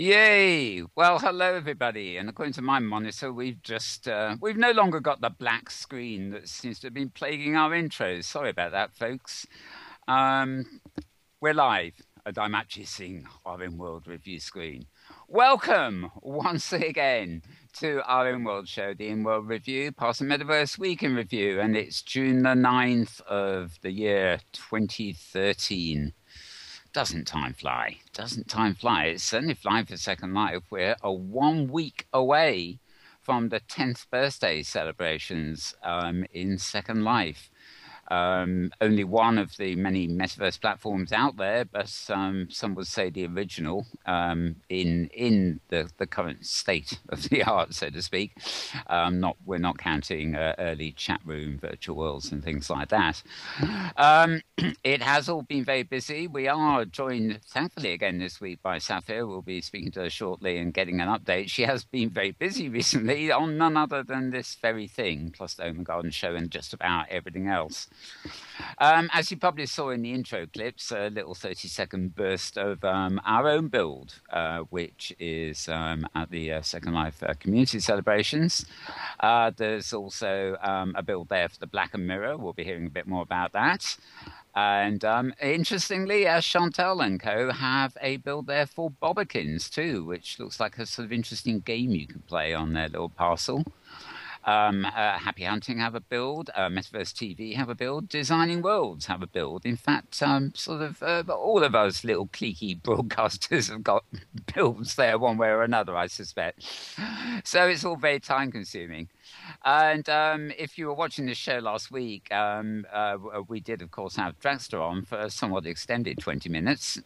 Yay! Well, hello everybody. And according to my monitor, we've no longer got the black screen that seems to have been plaguing our intros. Sorry about that, folks. Um, we're live, and I'm actually seeing our Inworld review screen. Welcome once again to our Inworld show, the Inworld Review, Past and Metaverse Week in Review, and it's June the 9th of the year 2013. Doesn't time fly? Doesn't time fly? It's certainly flying for Second Life. We're a 1 week away from the 10th birthday celebrations in Second Life. Only one of the many metaverse platforms out there, but some would say the original in the current state of the art, so to speak. We're not counting early chat room virtual worlds and things like that. It has all been very busy. We are joined, thankfully, again this week by Saffia. We'll be speaking to her shortly and getting an update. She has been very busy recently on none other than this very thing, plus the Omen Garden show and just about everything else. As you probably saw in the intro clips, a little 30-second burst of our own build, which is at the Second Life community celebrations. There's also a build there for the Black and Mirror. We'll be hearing a bit more about that. And interestingly, Chantal and co have a build there for Bobbikins too, which looks like a sort of interesting game you can play on their little parcel. Happy Hunting have a build, Metaverse TV have a build, Designing Worlds have a build. In fact, all of us little cliquey broadcasters have got builds there one way or another, I suspect. So it's all very time consuming. And if you were watching the show last week, we did, of course, have Dragster on for a somewhat extended 20 minutes,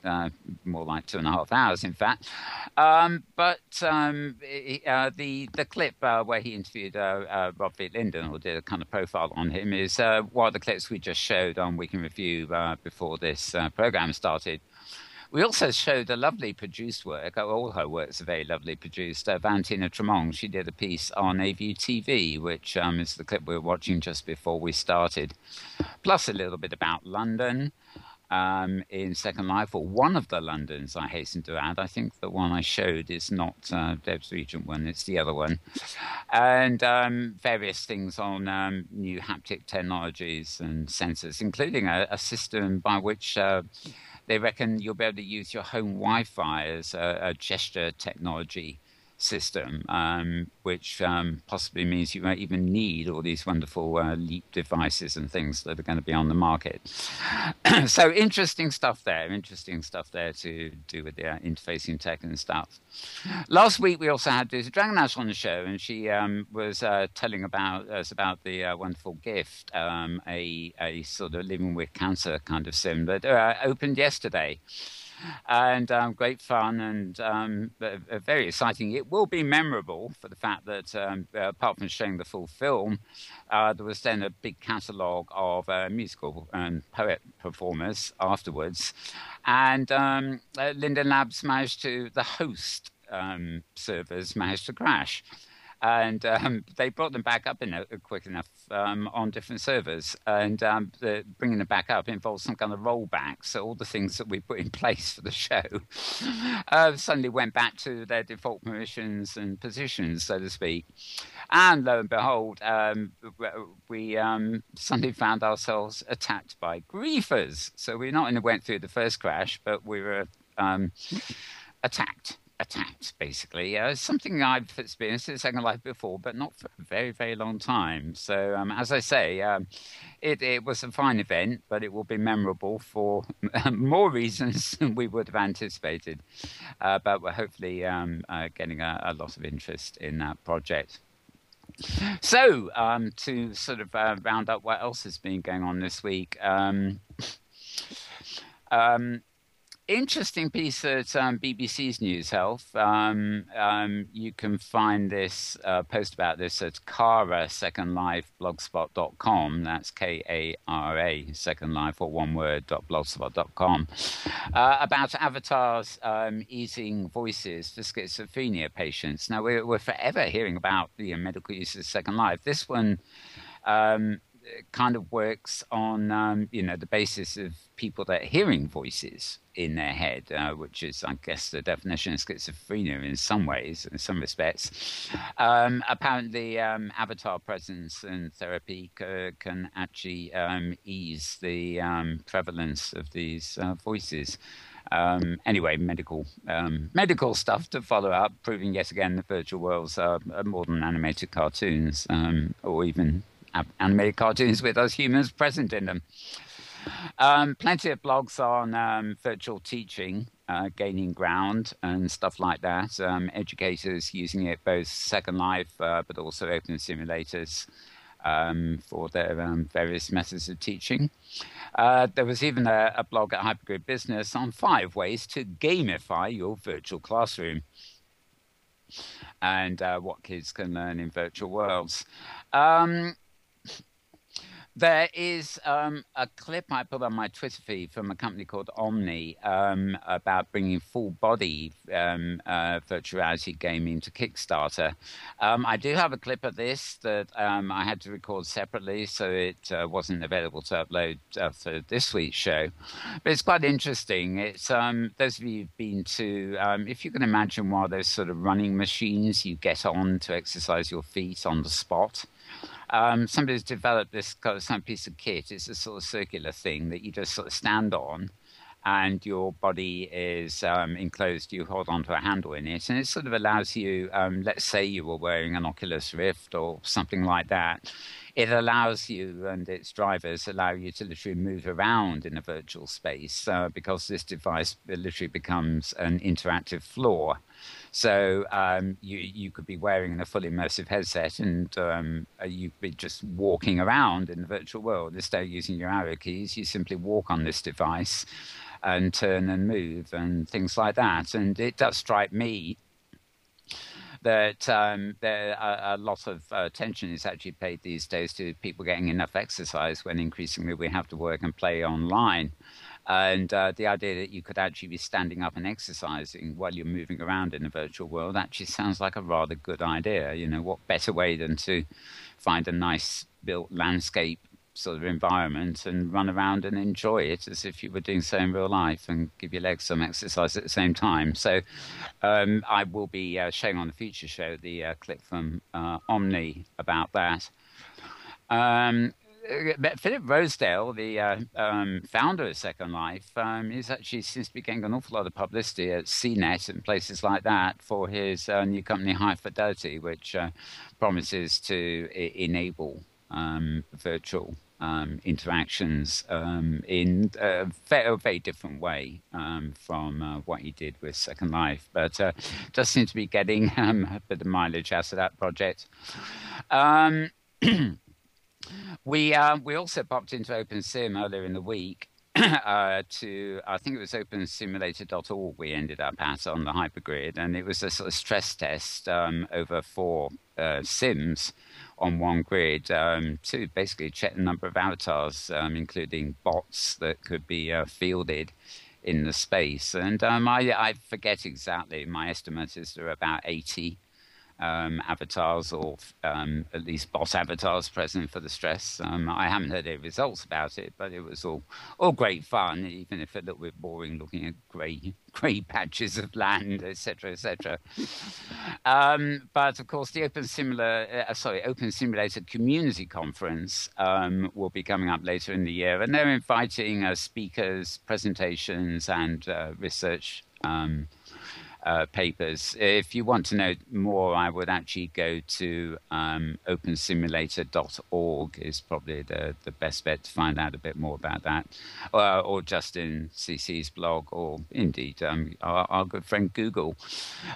more like 2.5 hours, in fact. But the clip where he interviewed Rob Linden, or did a kind of profile on him, is one of the clips we just showed on Week in Review before this program started. We also showed a lovely produced work. All her works are very lovely produced. Valentina Tremont, she did a piece on AView TV, which is the clip we were watching just before we started. Plus a little bit about London in Second Life, or one of the Londons, I hasten to add. I think the one I showed is not Deb's Regent one, it's the other one. And various things on new haptic technologies and sensors, including a system by which they reckon you'll be able to use your home Wi-Fi as a gesture technology system, which possibly means you won't even need all these wonderful Leap devices and things that are going to be on the market. So interesting stuff there to do with the interfacing tech and stuff. Last week we also had Lucy Dragon Ash on the show, and she was telling us about the wonderful gift, a sort of living with cancer kind of sim that opened yesterday. And great fun and very exciting. It will be memorable for the fact that apart from showing the full film, there was then a big catalogue of musical and poet performers afterwards. And Linden Labs the host servers managed to crash. And they brought them back up quick enough on different servers. And bringing them back up involves some kind of rollback. So all the things that we put in place for the show suddenly went back to their default permissions and positions, so to speak. And lo and behold, we suddenly found ourselves attacked by griefers. So we not only went through the first crash, but we were attacked, basically. Something I've experienced in Second Life before, but not for a very, very long time. So, as I say, it was a fine event, but it will be memorable for more reasons than we would have anticipated. But we're hopefully getting a lot of interest in that project. So, to sort of round up what else has been going on this week, interesting piece at BBC's News Health. You can find this post about this at Kara Second Life blogspot.com. That's Kara Second Life, or one word, .blogspot.com. About avatars easing voices for schizophrenia patients. Now we're forever hearing about the medical use of Second Life. This one kind of works on the basis of people that are hearing voices in their head, which is, I guess, the definition of schizophrenia in some ways, in some respects. Apparently, avatar presence and therapy can actually ease the prevalence of these voices. Anyway, medical stuff to follow up, proving yet again that virtual worlds are more than animated cartoons, or even animated cartoons with us humans present in them. Plenty of blogs on virtual teaching, gaining ground and stuff like that. Educators using it both Second Life, but also open simulators for their various methods of teaching. There was even a blog at Hypergrid Business on 5 ways to gamify your virtual classroom and what kids can learn in virtual worlds. There is a clip I put on my Twitter feed from a company called Omni about bringing full-body virtual reality gaming to Kickstarter. I do have a clip of this that I had to record separately, so it wasn't available to upload for this week's show. But it's quite interesting. It's those of you who've been to, if you can imagine one of those sort of running machines you get on to exercise your feet on the spot. Somebody's developed this kind of some piece of kit. It's a sort of circular thing that you just sort of stand on, and your body is enclosed. You hold onto a handle in it, and it sort of allows you, let's say you were wearing an Oculus Rift or something like that. It allows you, and its drivers allow you to literally move around in a virtual space because this device literally becomes an interactive floor. So you could be wearing a fully immersive headset, and you'd be just walking around in the virtual world. Instead of using your arrow keys, you simply walk on this device and turn and move and things like that. And it does strike me that there a lot of attention is actually paid these days to people getting enough exercise when increasingly we have to work and play online. And the idea that you could actually be standing up and exercising while you're moving around in a virtual world actually sounds like a rather good idea. You know, what better way than to find a nice built landscape sort of environment and run around and enjoy it as if you were doing so in real life and give your legs some exercise at the same time. So I will be showing on the future show the clip from Omni about that. Philip Rosedale, the founder of Second Life, is actually seems to be getting an awful lot of publicity at CNET and places like that for his new company High Fidelity, which promises to enable virtual interactions in a very different way from what he did with Second Life, but does seem to be getting a bit of mileage out of that project. We also popped into OpenSim earlier in the week to, I think it was opensimulator.org we ended up at on the hypergrid, and it was a sort of stress test over 4 sims on one grid to basically check the number of avatars, including bots that could be fielded in the space. And I forget exactly, my estimate is there are about 80 avatars or at least bot avatars present for the stress. I haven't heard any results about it, but it was all great fun, even if a little bit boring looking at grey patches of land, etc., etc. But of course, the Open Simulator Community Conference will be coming up later in the year, and they're inviting speakers, presentations, and research papers. If you want to know more, I would actually go to opensimulator.org is probably the best bet to find out a bit more about that, or just in CC's blog, or indeed our good friend Google.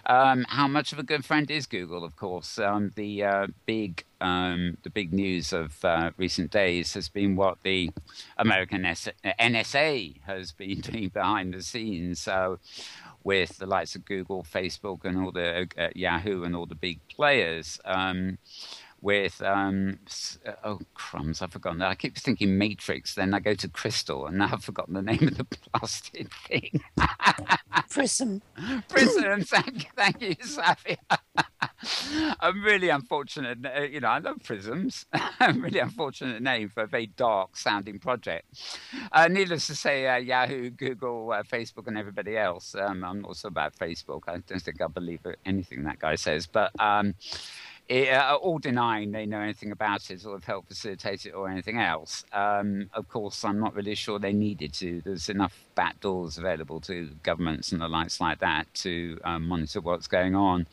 How much of a good friend is Google? Of course, the big news of recent days has been what the American NSA has been doing behind the scenes with the likes of Google, Facebook, and all the Yahoo and all the big players, with oh crumbs, I've forgotten that. I keep thinking Matrix, then I go to Crystal, and now I've forgotten the name of the plastic thing. Prism. Prism. Thank you, Saffia. A really unfortunate, I love prisms. A really unfortunate name for a very dark sounding project. Needless to say, Yahoo, Google, Facebook, and everybody else. I'm not so about Facebook. I don't think I believe anything that guy says, but all denying they know anything about it or have helped facilitate it or anything else. Of course, I'm not really sure they needed to. There's enough backdoors available to governments and the likes like that to monitor what's going on.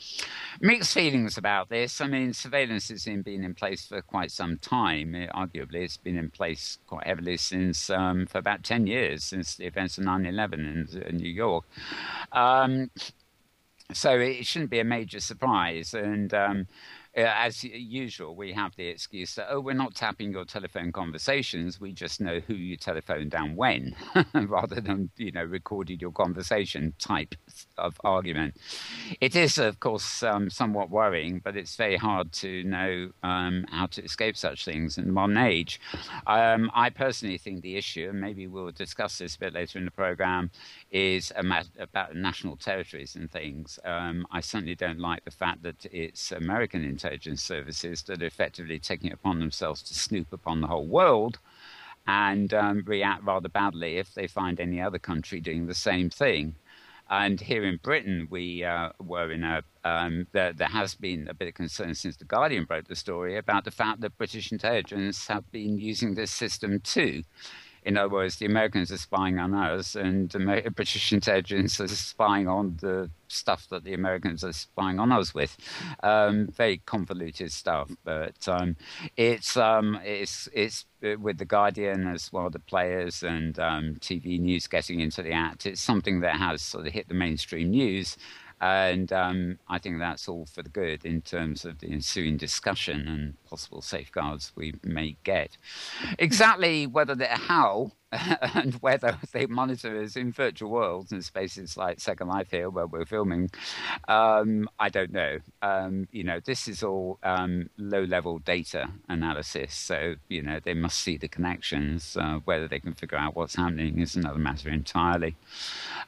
Mixed feelings about this. I mean, surveillance has been in place for quite some time. Arguably, it's been in place quite heavily since for about 10 years, since the events of 9/11 in New York. So it shouldn't be a major surprise. And as usual, we have the excuse that, we're not tapping your telephone conversations. We just know who you telephoned down when, rather than, recorded your conversation type of argument. It is, of course, somewhat worrying, but it's very hard to know how to escape such things in the modern age. I personally think the issue, and maybe we'll discuss this a bit later in the program, is about national territories and things. I certainly don't like the fact that it's American intelligence services that are effectively taking it upon themselves to snoop upon the whole world and react rather badly if they find any other country doing the same thing. And here in Britain, we were in there has been a bit of concern since The Guardian broke the story about the fact that British intelligence have been using this system too. In other words, the Americans are spying on us, and British intelligence is spying on the stuff that the Americans are spying on us with. Very convoluted stuff, but it's with the Guardian as well, the players and TV news getting into the act. It's something that has sort of hit the mainstream news. And I think that's all for the good in terms of the ensuing discussion and possible safeguards we may get. Exactly how and whether they monitor us in virtual worlds and spaces like Second Life here where we're filming, I don't know. This is all low-level data analysis, so they must see the connections. Whether they can figure out what's happening is another matter entirely.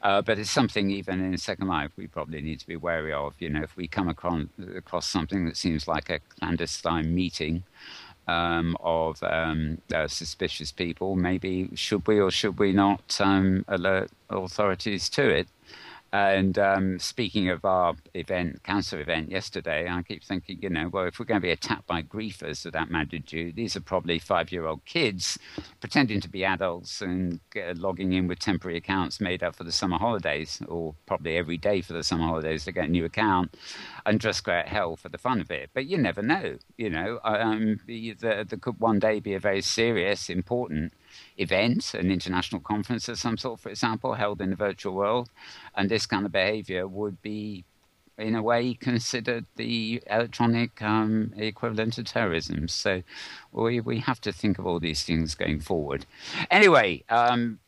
But it's something even in Second Life we probably need to be wary of. If we come across something that seems like a clandestine meeting of suspicious people, maybe should we or should we not alert authorities to it? And speaking of our cancer event yesterday, I keep thinking, well, if we're going to be attacked by griefers of that magnitude, these are probably 5-year-old kids pretending to be adults and logging in with temporary accounts made up for the summer holidays, or probably every day for the summer holidays they get a new account and just go at hell for the fun of it. But you never know, there could one day be a very serious, important event, an international conference of some sort, for example, held in the virtual world, and this kind of behavior would be, in a way, considered the electronic equivalent of terrorism. So we have to think of all these things going forward. Anyway,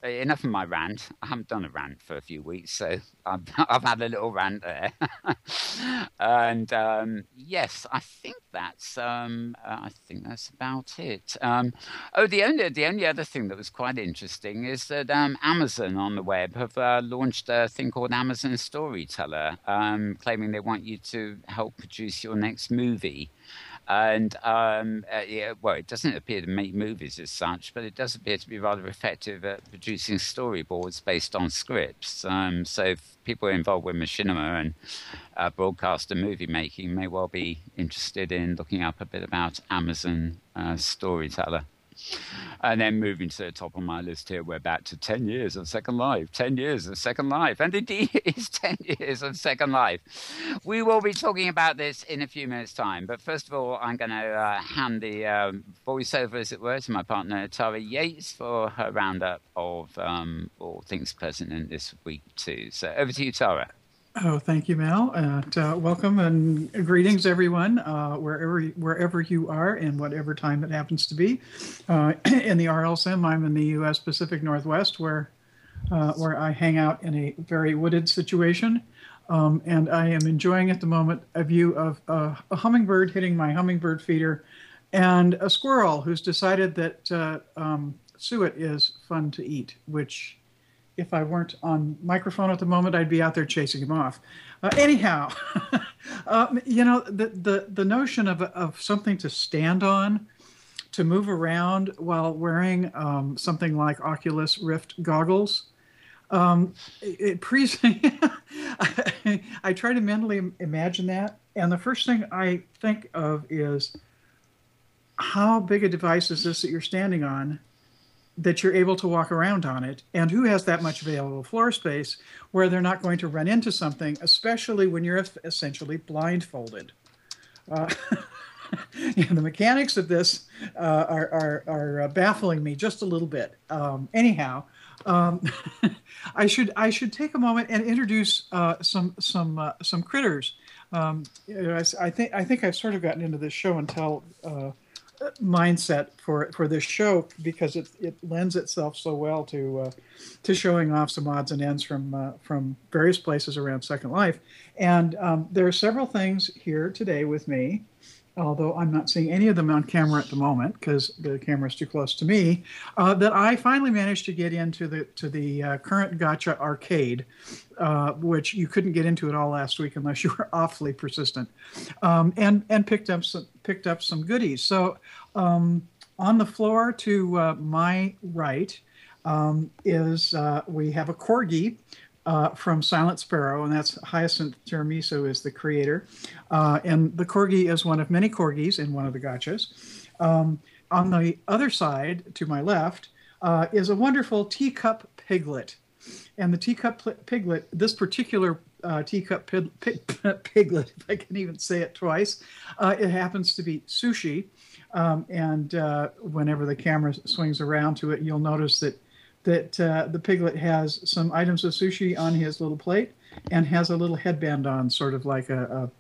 enough of my rant. I haven't done a rant for a few weeks, so I've had a little rant there. And yes, I think that's about it. The only other thing that was quite interesting is that Amazon on the web have launched a thing called Amazon Storyteller, claiming they want you to help produce your next movie. And, it doesn't appear to make movies as such, but it does appear to be rather effective at producing storyboards based on scripts. So if people are involved with machinima and broadcast and movie making may well be interested in looking up a bit about Amazon Storyteller. And then moving to the top of my list here, we're back to 10 years of Second Life. 10 years of Second Life. And indeed, it is 10 years of Second Life. We will be talking about this in a few minutes' time. But first of all, I'm going to hand the voiceover, as it were, to my partner, Tara Yates, for her roundup of all things pertinent this week, too. So over to you, Tara. Oh, thank you, Mel. Welcome and greetings, everyone, wherever you are and whatever time it happens to be. In the RLSM, I'm in the U.S. Pacific Northwest, where I hang out in a very wooded situation. And I am enjoying at the moment a view of a hummingbird hitting my hummingbird feeder and a squirrel who's decided that suet is fun to eat, which if I weren't on microphone at the moment, I'd be out there chasing him off. Anyhow, you know, the notion of something to stand on, to move around while wearing something like Oculus Rift goggles. I try to mentally imagine that, and the first thing I think of is how big a device is this that you're standing on, that you're able to walk around on it, and who has that much available floor space where they're not going to run into something, especially when you're essentially blindfolded. Yeah, the mechanics of this are baffling me just a little bit. Anyhow, I should take a moment and introduce some critters. You know, I think I've sort of gotten into this show and tell mindset for this show because it lends itself so well to showing off some odds and ends from various places around Second Life. And there are several things here today with me, although I'm not seeing any of them on camera at the moment because the camera's too close to me, that I finally managed to get into the current Gacha arcade, which you couldn't get into at all last week unless you were awfully persistent, and picked up some goodies. So on the floor to my right is we have a corgi. From Silent Sparrow, and that's Hyacinth Tiramisu is the creator. And the corgi is one of many corgis in one of the gachas. On the other side, to my left, is a wonderful teacup piglet. And the teacup piglet, this particular teacup piglet, if I can even say it twice, it happens to be Sushi. And whenever the camera swings around to it, you'll notice that the piglet has some items of sushi on his little plate and has a little headband on, sort of like a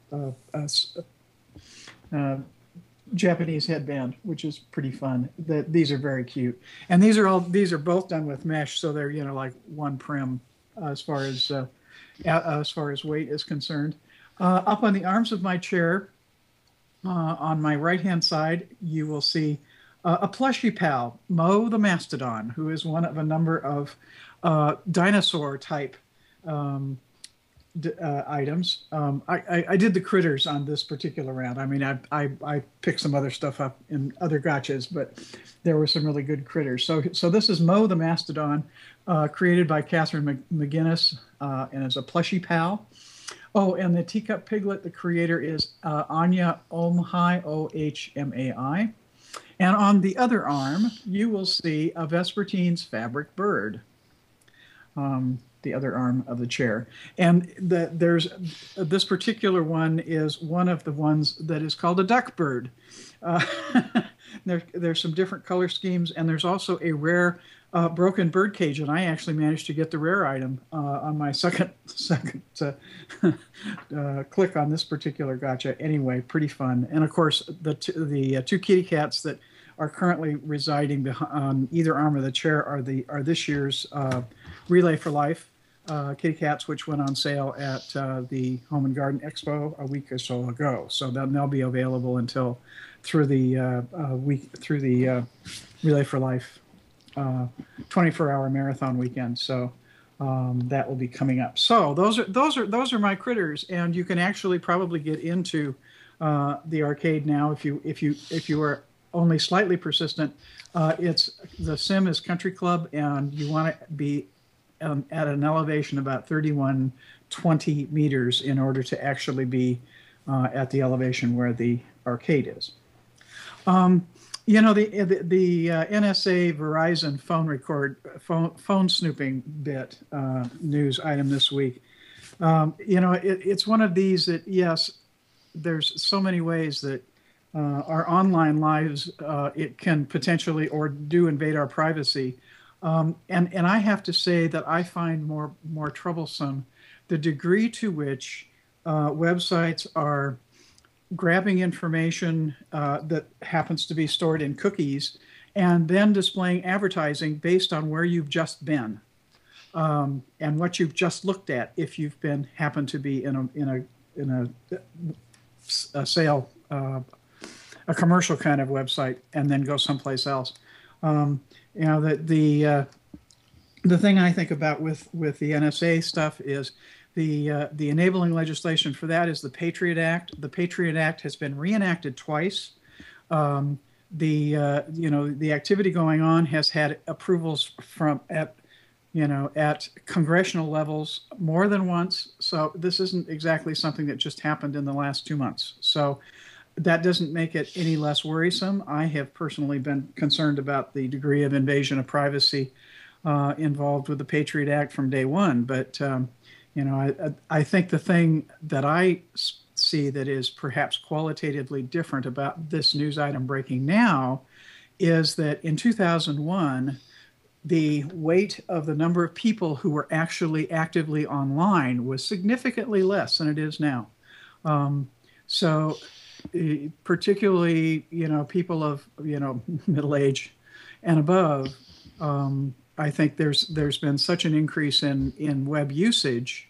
Japanese headband, which is pretty fun. These are very cute, and these are both done with mesh, so they're, you know, like one prim as far as weight is concerned. Up on the arms of my chair, on my right hand side, you will see a plushy pal, Mo the Mastodon, who is one of a number of dinosaur-type items. I did the critters on this particular round. I mean, I picked some other stuff up in other gachas, but there were some really good critters. So this is Mo the Mastodon, created by Catherine McGinnis, and is a plushy pal. Oh, and the teacup piglet, the creator is Anya Omhai, Ohmai. And on the other arm, you will see a Vespertine's fabric bird, the other arm of the chair. And there's this particular one is one of the ones that is called a duck bird. There's some different color schemes, and there's also a rare broken bird cage, and I actually managed to get the rare item on my second click on this particular gacha. Anyway, pretty fun. And of course, the two kitty cats that are currently residing on either arm of the chair are this year's Relay for Life kitty cats, which went on sale at the Home and Garden Expo a week or so ago. So they'll be available until through the Relay for Life 24-hour marathon weekend. So that will be coming up. So those are my critters, and you can actually probably get into the arcade now if you are only slightly persistent. The sim is Country Club, and you want to be at an elevation about 3120 meters in order to actually be at the elevation where the arcade is. You know, the NSA Verizon phone snooping bit news item this week. You know, it's one of these that, yes, there's so many ways that our online lives it can potentially or do invade our privacy, and I have to say that I find more troublesome the degree to which websites are grabbing information that happens to be stored in cookies and then displaying advertising based on where you've just been. and what you've just looked at if you've been happened to be in a sale, a commercial kind of website, and then go someplace else. You know, the thing I think about with the NSA stuff is the enabling legislation for that is the Patriot Act. The Patriot Act has been reenacted twice. The activity going on has had approvals at congressional levels more than once. So this isn't exactly something that just happened in the last 2 months. So that doesn't make it any less worrisome. I have personally been concerned about the degree of invasion of privacy involved with the Patriot Act from day one. But, I think the thing that I see that is perhaps qualitatively different about this news item breaking now is that in 2001, the weight of the number of people who were actually actively online was significantly less than it is now. So particularly, people of, middle age and above, I think there's been such an increase in web usage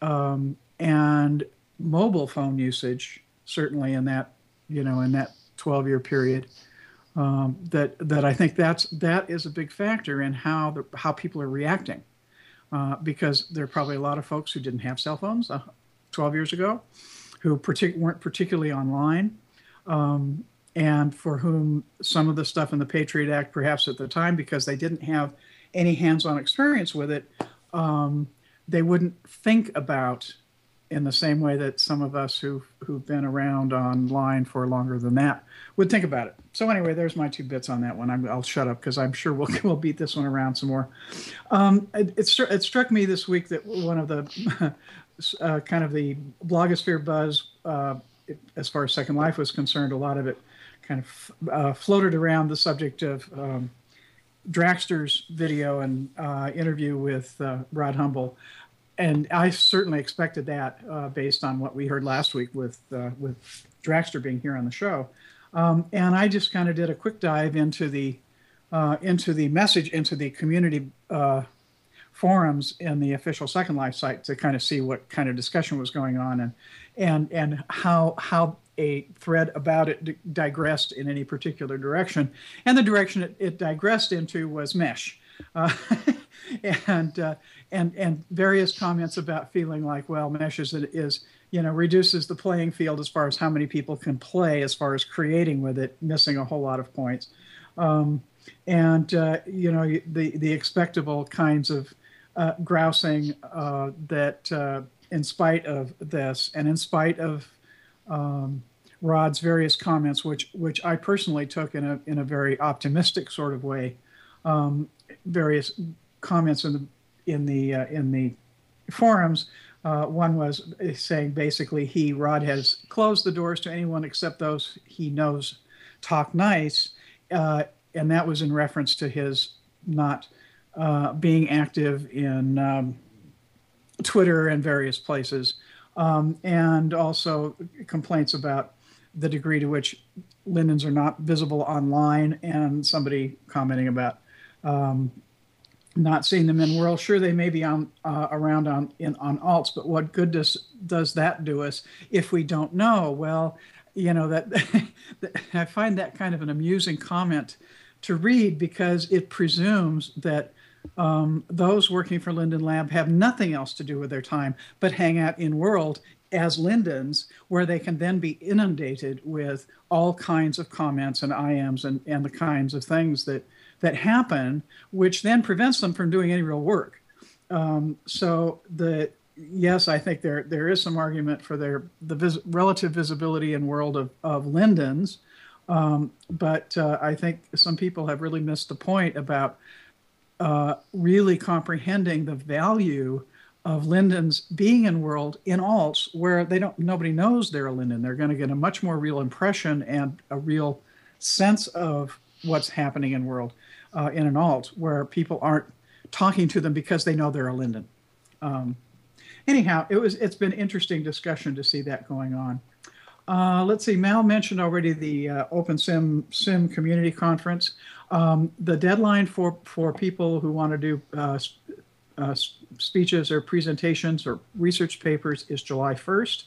and mobile phone usage, certainly in that 12-year period, that I think that is a big factor in how people are reacting, because there are probably a lot of folks who didn't have cell phones 12 years ago, who weren't particularly online, and for whom some of the stuff in the Patriot Act, perhaps at the time, because they didn't have any hands-on experience with it, they wouldn't think about in the same way that some of us who've been around online for longer than that would think about it. So anyway, there's my 2 bits on that one. I'll shut up because I'm sure we'll beat this one around some more. It struck me this week that one of the kind of the blogosphere buzz, as far as Second Life was concerned, a lot of it kind of floated around the subject of Draxter's video and interview with Rod Humble. And I certainly expected that based on what we heard last week with Draxter being here on the show. And I just kind of did a quick dive into the message, into the community forums in the official Second Life site to kind of see what kind of discussion was going on and how a thread about it digressed in any particular direction. And the direction it digressed into was mesh. And various comments about feeling like, well, mesh is reduces the playing field as far as how many people can play, as far as creating with it, missing a whole lot of points. The expectable kinds of grousing that in spite of this and in spite of Rod's various comments, which I personally took in a very optimistic sort of way, various comments in the forums. One was saying basically Rod has closed the doors to anyone except those he knows talk nice, and that was in reference to his not being active in Twitter and various places, and also complaints about the degree to which Lindens are not visible online, and somebody commenting about not seeing them in World. Sure, they may be around on alts, but what good does that do us if we don't know? Well, that I find that kind of an amusing comment to read, because it presumes that those working for Linden Lab have nothing else to do with their time but hang out in World as Lindens, where they can then be inundated with all kinds of comments and IMs and the kinds of things that happen, which then prevents them from doing any real work. Yes, I think there is some argument for the relative visibility in World of Lindens, but I think some people have really missed the point about really comprehending the value of Lindens being in World in alts, where nobody knows they're a Linden. They're going to get a much more real impression and a real sense of what's happening in World in an alt, where people aren't talking to them because they know they're a Linden. Anyhow, it's been interesting discussion to see that going on. Let's see, Mal mentioned already the Open Sim Community Conference. The deadline for people who want to do speeches or presentations or research papers is July 1st.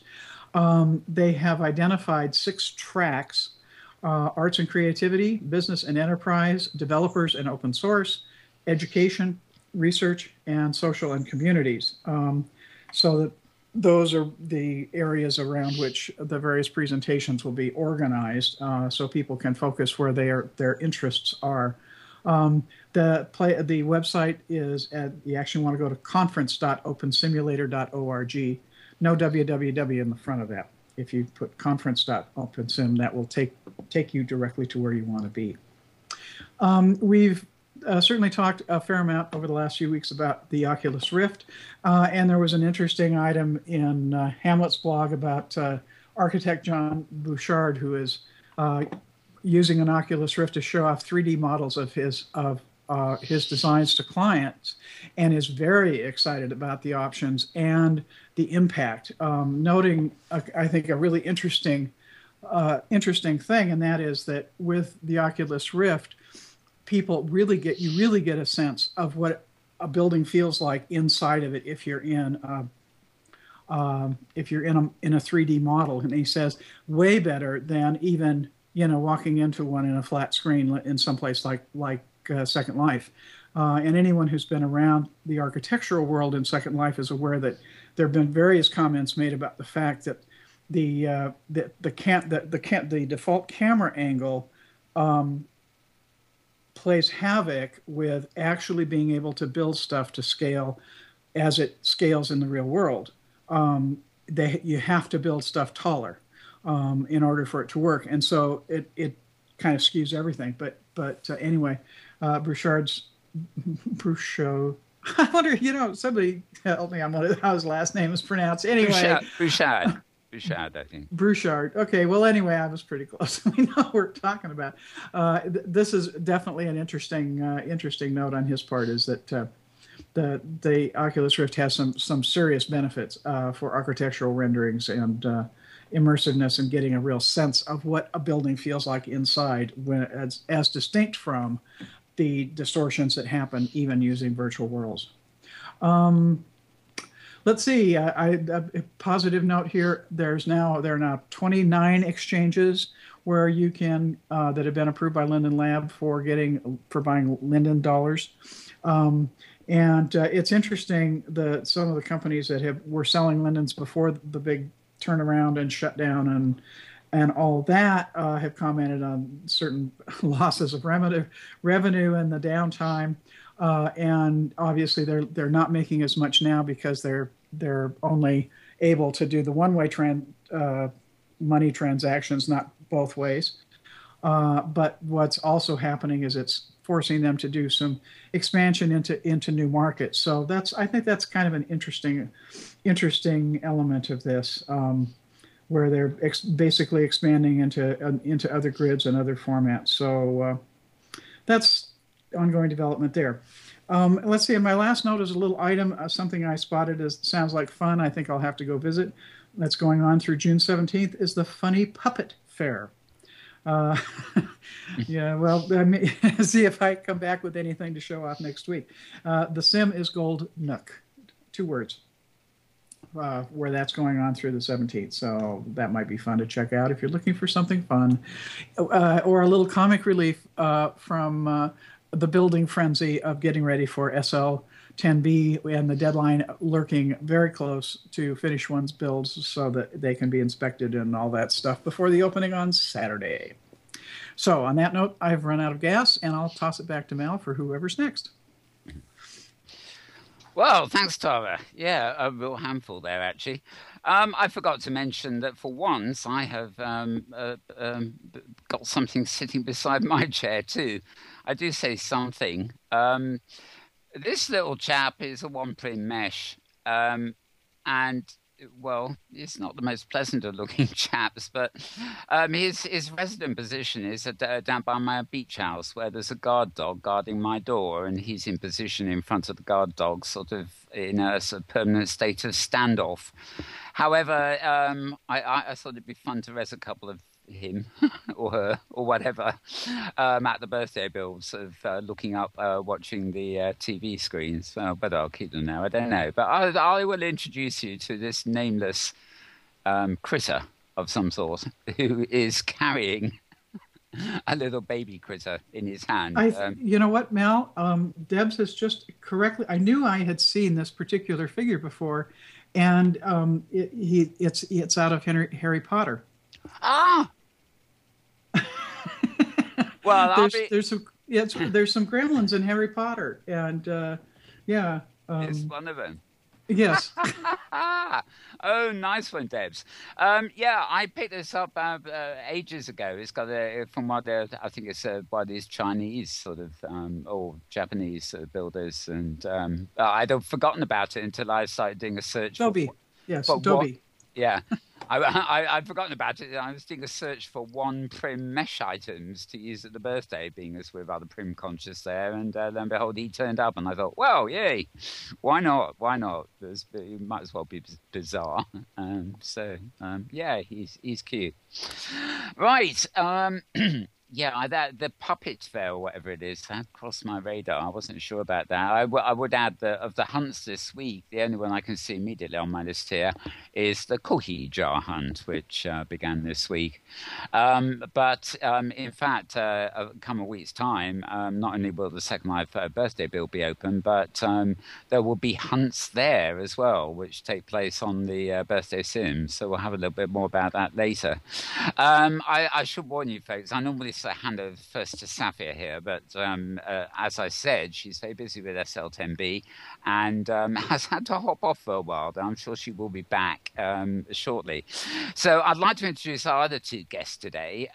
They have identified 6 tracks: arts and creativity, business and enterprise, developers and open source, education, research, and social and communities. So that those are the areas around which the various presentations will be organized, so people can focus where their interests are. The website is you actually want to go to conference.opensimulator.org. No www in the front of that. If you put conference.opensim, that will take you directly to where you want to be. We've certainly talked a fair amount over the last few weeks about the Oculus Rift, and there was an interesting item in Hamlet's blog about architect John Bouchard, who is using an Oculus Rift to show off 3D models of his designs to clients, and is very excited about the options and the impact. Noting, I think, a really interesting thing, and that is that with the Oculus Rift, you really get a sense of what a building feels like inside of it if you're in a 3D model. And he says way better than even walking into one in a flat screen in some place like Second Life. And anyone who's been around the architectural world in Second Life is aware that there have been various comments made about the fact that the default camera angle plays havoc with actually being able to build stuff to scale as it scales in the real world. You have to build stuff taller in order for it to work, and so it kind of skews everything. But anyway, Bouchard. I wonder, somebody help me on how his last name is pronounced. Anyway, Bouchard, I think. Bouchard. Okay. Well, anyway, I was pretty close. We know what we're talking about. This is definitely an interesting note on his part, is that the Oculus Rift has some serious benefits for architectural renderings and immersiveness, and getting a real sense of what a building feels like inside, as distinct from the distortions that happen even using virtual worlds. Let's see. A positive note here. There are now 29 exchanges where you can that have been approved by Linden Lab for buying Linden dollars. And it's interesting that some of the companies that were selling Lindens before the big turnaround and shutdown and all that have commented on certain losses of revenue and the downtime, and obviously they're not making as much now because they're only able to do the one-way money transactions, not both ways. But what's also happening is it's forcing them to do some expansion into new markets. So I think that's kind of an interesting element of this. Where they're basically expanding into other grids and other formats. So that's ongoing development there. Let's see. And my last note is a little item, something I spotted as sounds like fun. I think I'll have to go visit. That's going on through June 17th. Is the Funny Puppet Fair. Yeah. Well, see if I come back with anything to show off next week. The Sim is Gold Nook. 2 words. Where that's going on through the 17th. So that might be fun to check out if you're looking for something fun, or a little comic relief from the building frenzy of getting ready for SL10B and the deadline lurking very close to finish one's builds so that they can be inspected and all that stuff before the opening on Saturday. So on that note, I've run out of gas, and I'll toss it back to Mal for whoever's next. Well, thanks, Tara. Yeah, a real handful there, actually. I forgot to mention that for once I have got something sitting beside my chair too. I do say something. This little chap is a one-prin mesh, and well, it's not the most pleasant of looking chaps, but his resident position is down by my beach house, where there's a guard dog guarding my door, and he's in position in front of the guard dog, sort of in a sort of permanent state of standoff. However, I thought it'd be fun to res a couple of him or her or whatever at the birthday bill, sort of looking up, watching the TV screens. Well, whether I'll keep them now, I don't know. But I will introduce you to this nameless critter of some sort who is carrying a little baby critter in his hand. You know what, Mal? Debs has just correctly. I knew I had seen this particular figure before, and it's out of Harry Potter. Ah. Well, there's some gremlins in Harry Potter, and it's one of them. Yes. Oh, nice one, Debs. Yeah, I picked this up ages ago. It's got from what I think it's by these Chinese sort of or Japanese builders, and I'd have forgotten about it until I started doing a search. Adobe. Yes, Adobe. Yeah. I'd forgotten about it. I was doing a search for one Prim mesh items to use at the birthday, being as we're rather Prim conscious there. And lo and behold, he turned up, and I thought, well, yay, why not? Why not? It might as well be bizarre. Yeah, he's cute. Right. Yeah, the puppet fair or whatever it is, that crossed my radar. I wasn't sure about that. I would add that of the hunts this week, the only one I can see immediately on my list here is the cookie jar hunt, which began this week. But in fact, come a week's time, not only will the Second Life birthday bill be open, but there will be hunts there as well, which take place on the birthday sim. So we'll have a little bit more about that later. I should warn you folks, I normally hand over first to Saffia here, but as I said, she's very busy with SL10B and has had to hop off for a while. I'm sure she will be back shortly. So I'd like to introduce our other two guests today.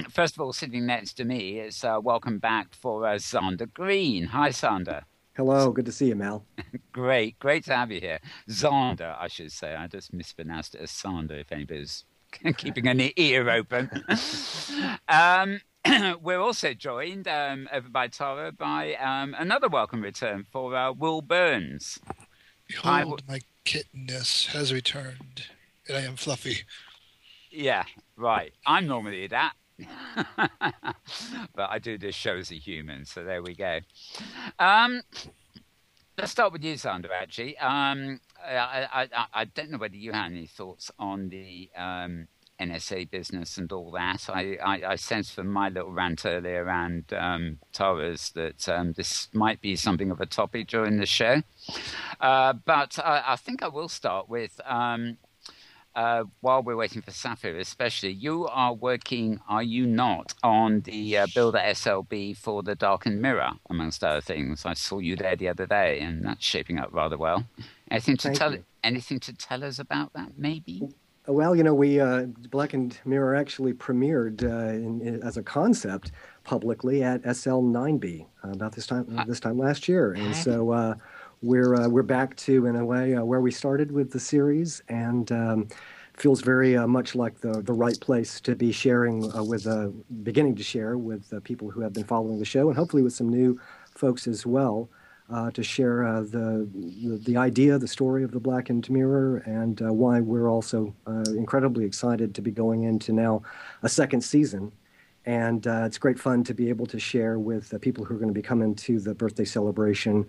First of all, sitting next to me is welcome back for Zander Greene. Hi, Zander. Hello, good to see you, Mel. Great to have you here. Zander, I should say. I just mispronounced it as Sander, if anybody's keeping an ear open. We're also joined over by Tara by another welcome return for Will Burns. Behold, my kittenness has returned, and I am fluffy. Yeah, right. I'm normally that. But I do this show as a human, so there we go. Let's start with you, Zander, actually. I don't know whether you had any thoughts on the NSA business and all that. I sensed from my little rant earlier around Tara's that this might be something of a topic during the show. But I think I will start with, while we're waiting for Saffia especially, you are working, are you not, on the Builder SLB for the Darkened Mirror, amongst other things. I saw you there the other day, and that's shaping up rather well. Anything to tell us about that, maybe? Well, we Blackened Mirror actually premiered as a concept publicly at SL9B about this time last year, and so we're back to, in a way, where we started with the series, and feels very much like the right place to be sharing beginning to share with people who have been following the show, and hopefully with some new folks as well. To share the idea, the story of the Blackened Mirror, and why we're also incredibly excited to be going into now a second season. And it's great fun to be able to share with the people who are going to be coming to the birthday celebration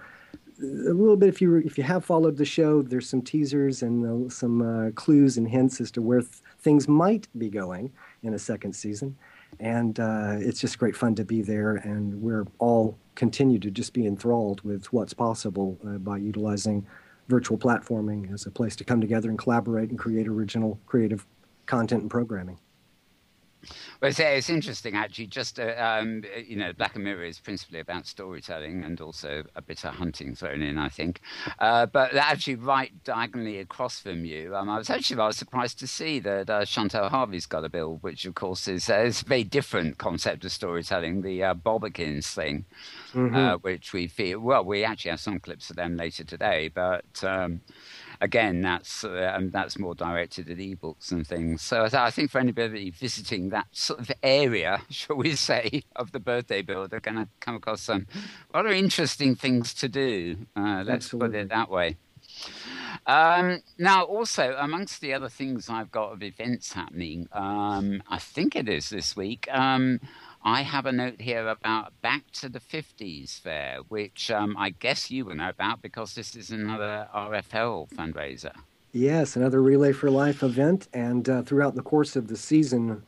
a little bit. If you have followed the show, there's some teasers and some clues and hints as to where things might be going in a second season. And it's just great fun to be there, and we're all continue to just be enthralled with what's possible by utilizing virtual platforming as a place to come together and collaborate and create original creative content and programming. Well, it's interesting, actually. Just Black and Mirror is principally about storytelling and also a bit of hunting thrown in, I think. But actually, right diagonally across from you, I was actually rather surprised to see that Chantal Harvey's got a build, which of course is a very different concept of storytelling, the Bobbikins thing, which we feel. Well, we actually have some clips of them later today, but. Again, that's more directed at ebooks and things. So I think for anybody visiting that sort of area, shall we say, of the birthday build, they're going to come across some rather interesting things to do. Let's put it that way. Now, also, amongst the other things I've got of events happening, I think it is this week. I have a note here about Back to the 50s Fair, which I guess you will know about because this is another RFL fundraiser. Yes, another Relay for Life event, and throughout the course of the season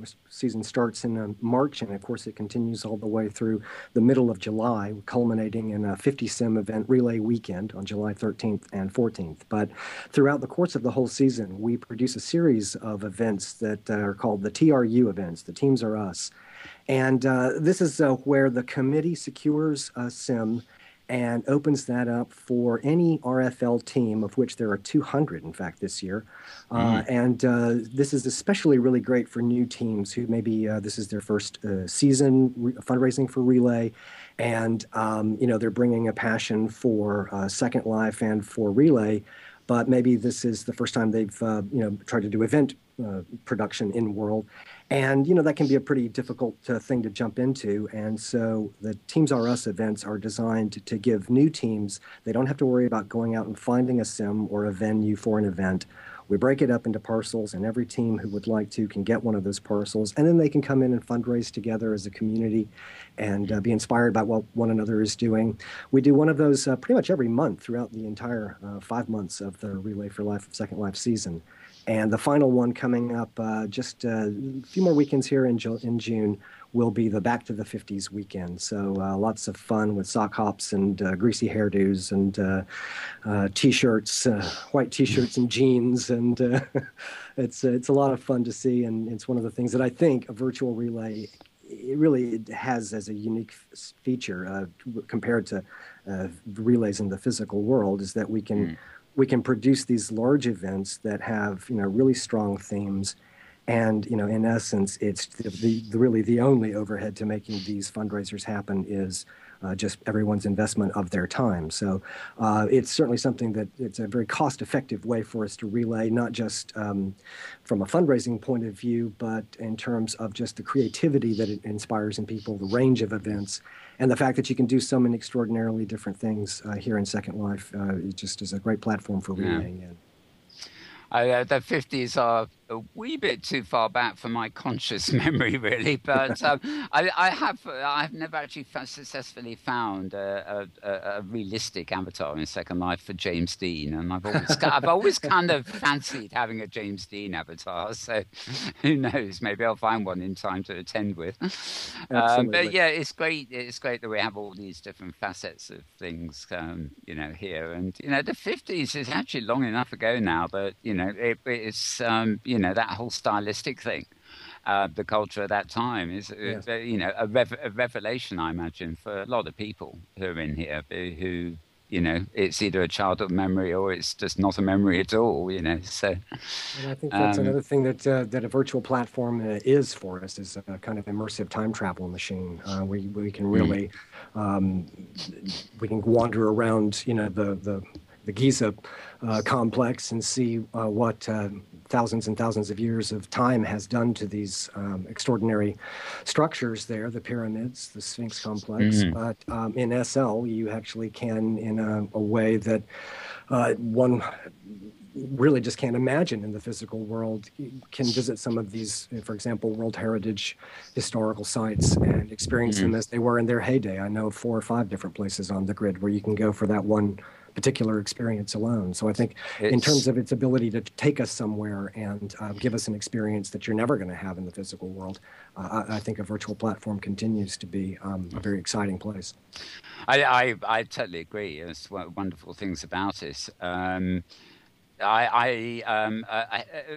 starts in March, and of course it continues all the way through the middle of July, culminating in a 50 sim event Relay weekend on July 13th and 14th. But throughout the course of the whole season, we produce a series of events that are called the TRU events, the Teams Are Us. And this is where the committee secures a sim and opens that up for any RFL team, of which there are 200, in fact, this year. And this is especially really great for new teams who maybe this is their first season fundraising for Relay. And, they're bringing a passion for Second Life and for Relay. But maybe this is the first time they've, tried to do event production in World. And, that can be a pretty difficult thing to jump into. And so the Teams R Us events are designed to give new teams, they don't have to worry about going out and finding a sim or a venue for an event. We break it up into parcels, and every team who would like to can get one of those parcels. And then they can come in and fundraise together as a community and be inspired by what one another is doing. We do one of those pretty much every month throughout the entire 5 months of the Relay for Life of Second Life season. And the final one coming up just a few more weekends here in June will be the Back to the 50s weekend. So lots of fun with sock hops and greasy hairdos and T-shirts, white T-shirts and jeans. And it's a lot of fun to see. And it's one of the things that I think a virtual relay it really has as a unique feature compared to relays in the physical world is that we can produce these large events that have, really strong themes. And, in essence, it's really the only overhead to making these fundraisers happen is just everyone's investment of their time. So it's certainly something that it's a very cost-effective way for us to relay, not just from a fundraising point of view, but in terms of just the creativity that it inspires in people, the range of events, and the fact that you can do so many extraordinarily different things here in Second Life. It just is a great platform for relaying in. The 50s are a wee bit too far back for my conscious memory, really. But I've never actually successfully found a realistic avatar in Second Life for James Dean, and I've always kind of fancied having a James Dean avatar. So who knows? Maybe I'll find one in time to attend with. But yeah, it's great. It's great that we have all these different facets of things, here. And the 50s is actually long enough ago now that it's that whole stylistic thing, the culture at that time is, yes. A revelation, I imagine, for a lot of people who are in here who, it's either a childhood memory or it's just not a memory at all, so. And I think that's another thing that a virtual platform is for us, is a kind of immersive time travel machine. We can really, we can wander around, the Giza complex and see what thousands and thousands of years of time has done to these extraordinary structures there, the pyramids, the Sphinx complex. But in SL, you actually can, in a way that one really just can't imagine in the physical world, can visit some of these, for example, World Heritage historical sites and experience them as they were in their heyday. I know 4 or 5 different places on the grid where you can go for that one particular experience alone. So I think in terms of its ability to take us somewhere and give us an experience that you're never going to have in the physical world, I think a virtual platform continues to be a very exciting place. I totally agree. It's one of the wonderful things about it.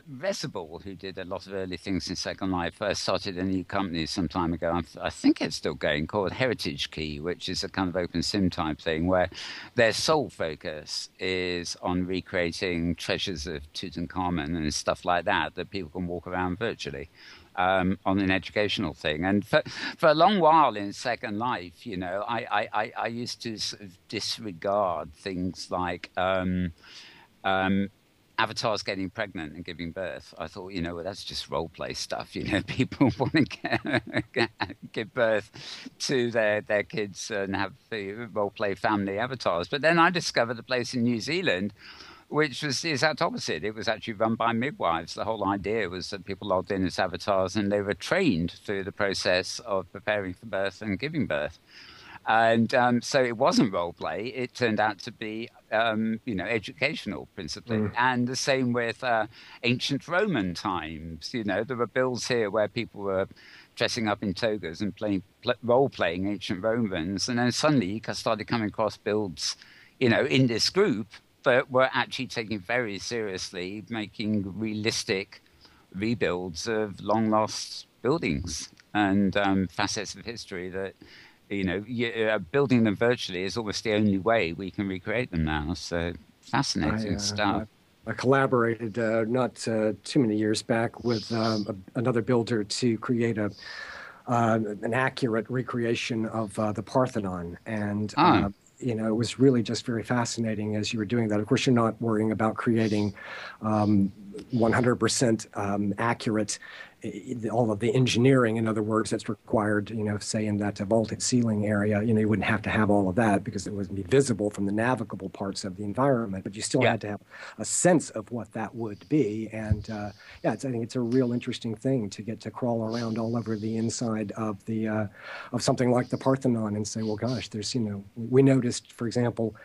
Resibal, who did a lot of early things in Second Life, first started a new company some time ago. I think it's still going, called Heritage Key, which is a kind of open sim type thing where their sole focus is on recreating treasures of Tutankhamun and stuff like that people can walk around virtually. On an educational thing. And for a long while in Second Life, I used to sort of disregard things like avatars getting pregnant and giving birth. I thought, well, that's just role play stuff. People want to give birth to their kids and have the role play family avatars. But then I discovered a place in New Zealand which was the exact opposite. It was actually run by midwives. The whole idea was that people logged in as avatars and they were trained through the process of preparing for birth and giving birth. And so it wasn't role play. It turned out to be, educational principally. And the same with ancient Roman times. There were builds here where people were dressing up in togas and role-playing ancient Romans. And then suddenly you started coming across builds, in this group that were actually taking very seriously, making realistic rebuilds of long-lost buildings and facets of history that building them virtually is almost the only way we can recreate them now. So fascinating stuff. I collaborated not too many years back with another builder to create an accurate recreation of the Parthenon, and it was really just very fascinating as you were doing that. Of course, you're not worrying about creating 100% accurate all of the engineering, in other words, that's required, say in that vaulted ceiling area, you wouldn't have to have all of that because it wouldn't be visible from the navigable parts of the environment, but you still had to have a sense of what that would be. And I think it's a real interesting thing to get to crawl around all over the inside of of something like the Parthenon and say, well, gosh, there's, we noticed, for example,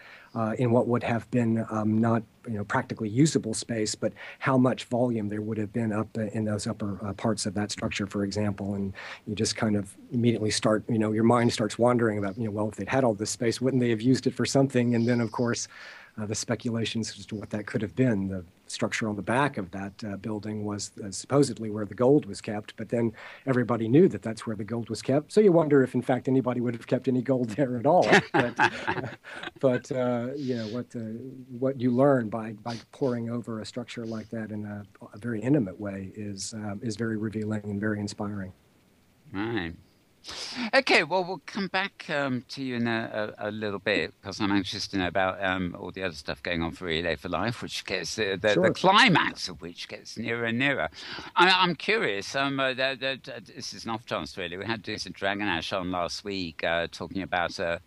in what would have been not practically usable space, but how much volume there would have been up in those upper parts of that structure, for example. And you just kind of immediately start, your mind starts wandering about, well, if they'd had all this space, wouldn't they have used it for something? And then, of course, the speculations as to what that could have been. The structure on the back of that building was supposedly where the gold was kept, but then everybody knew that that's where the gold was kept. So you wonder if, in fact, anybody would have kept any gold there at all. But what you learn by poring over a structure like that in a very intimate way is very revealing and very inspiring. Right. Okay, well, we'll come back to you in a little bit because I'm anxious to know about all the other stuff going on for Relay for Life, which gets the climax of which gets nearer and nearer. I'm curious. This is an off chance, really. We had Deuce and Dragon Ash on last week talking about a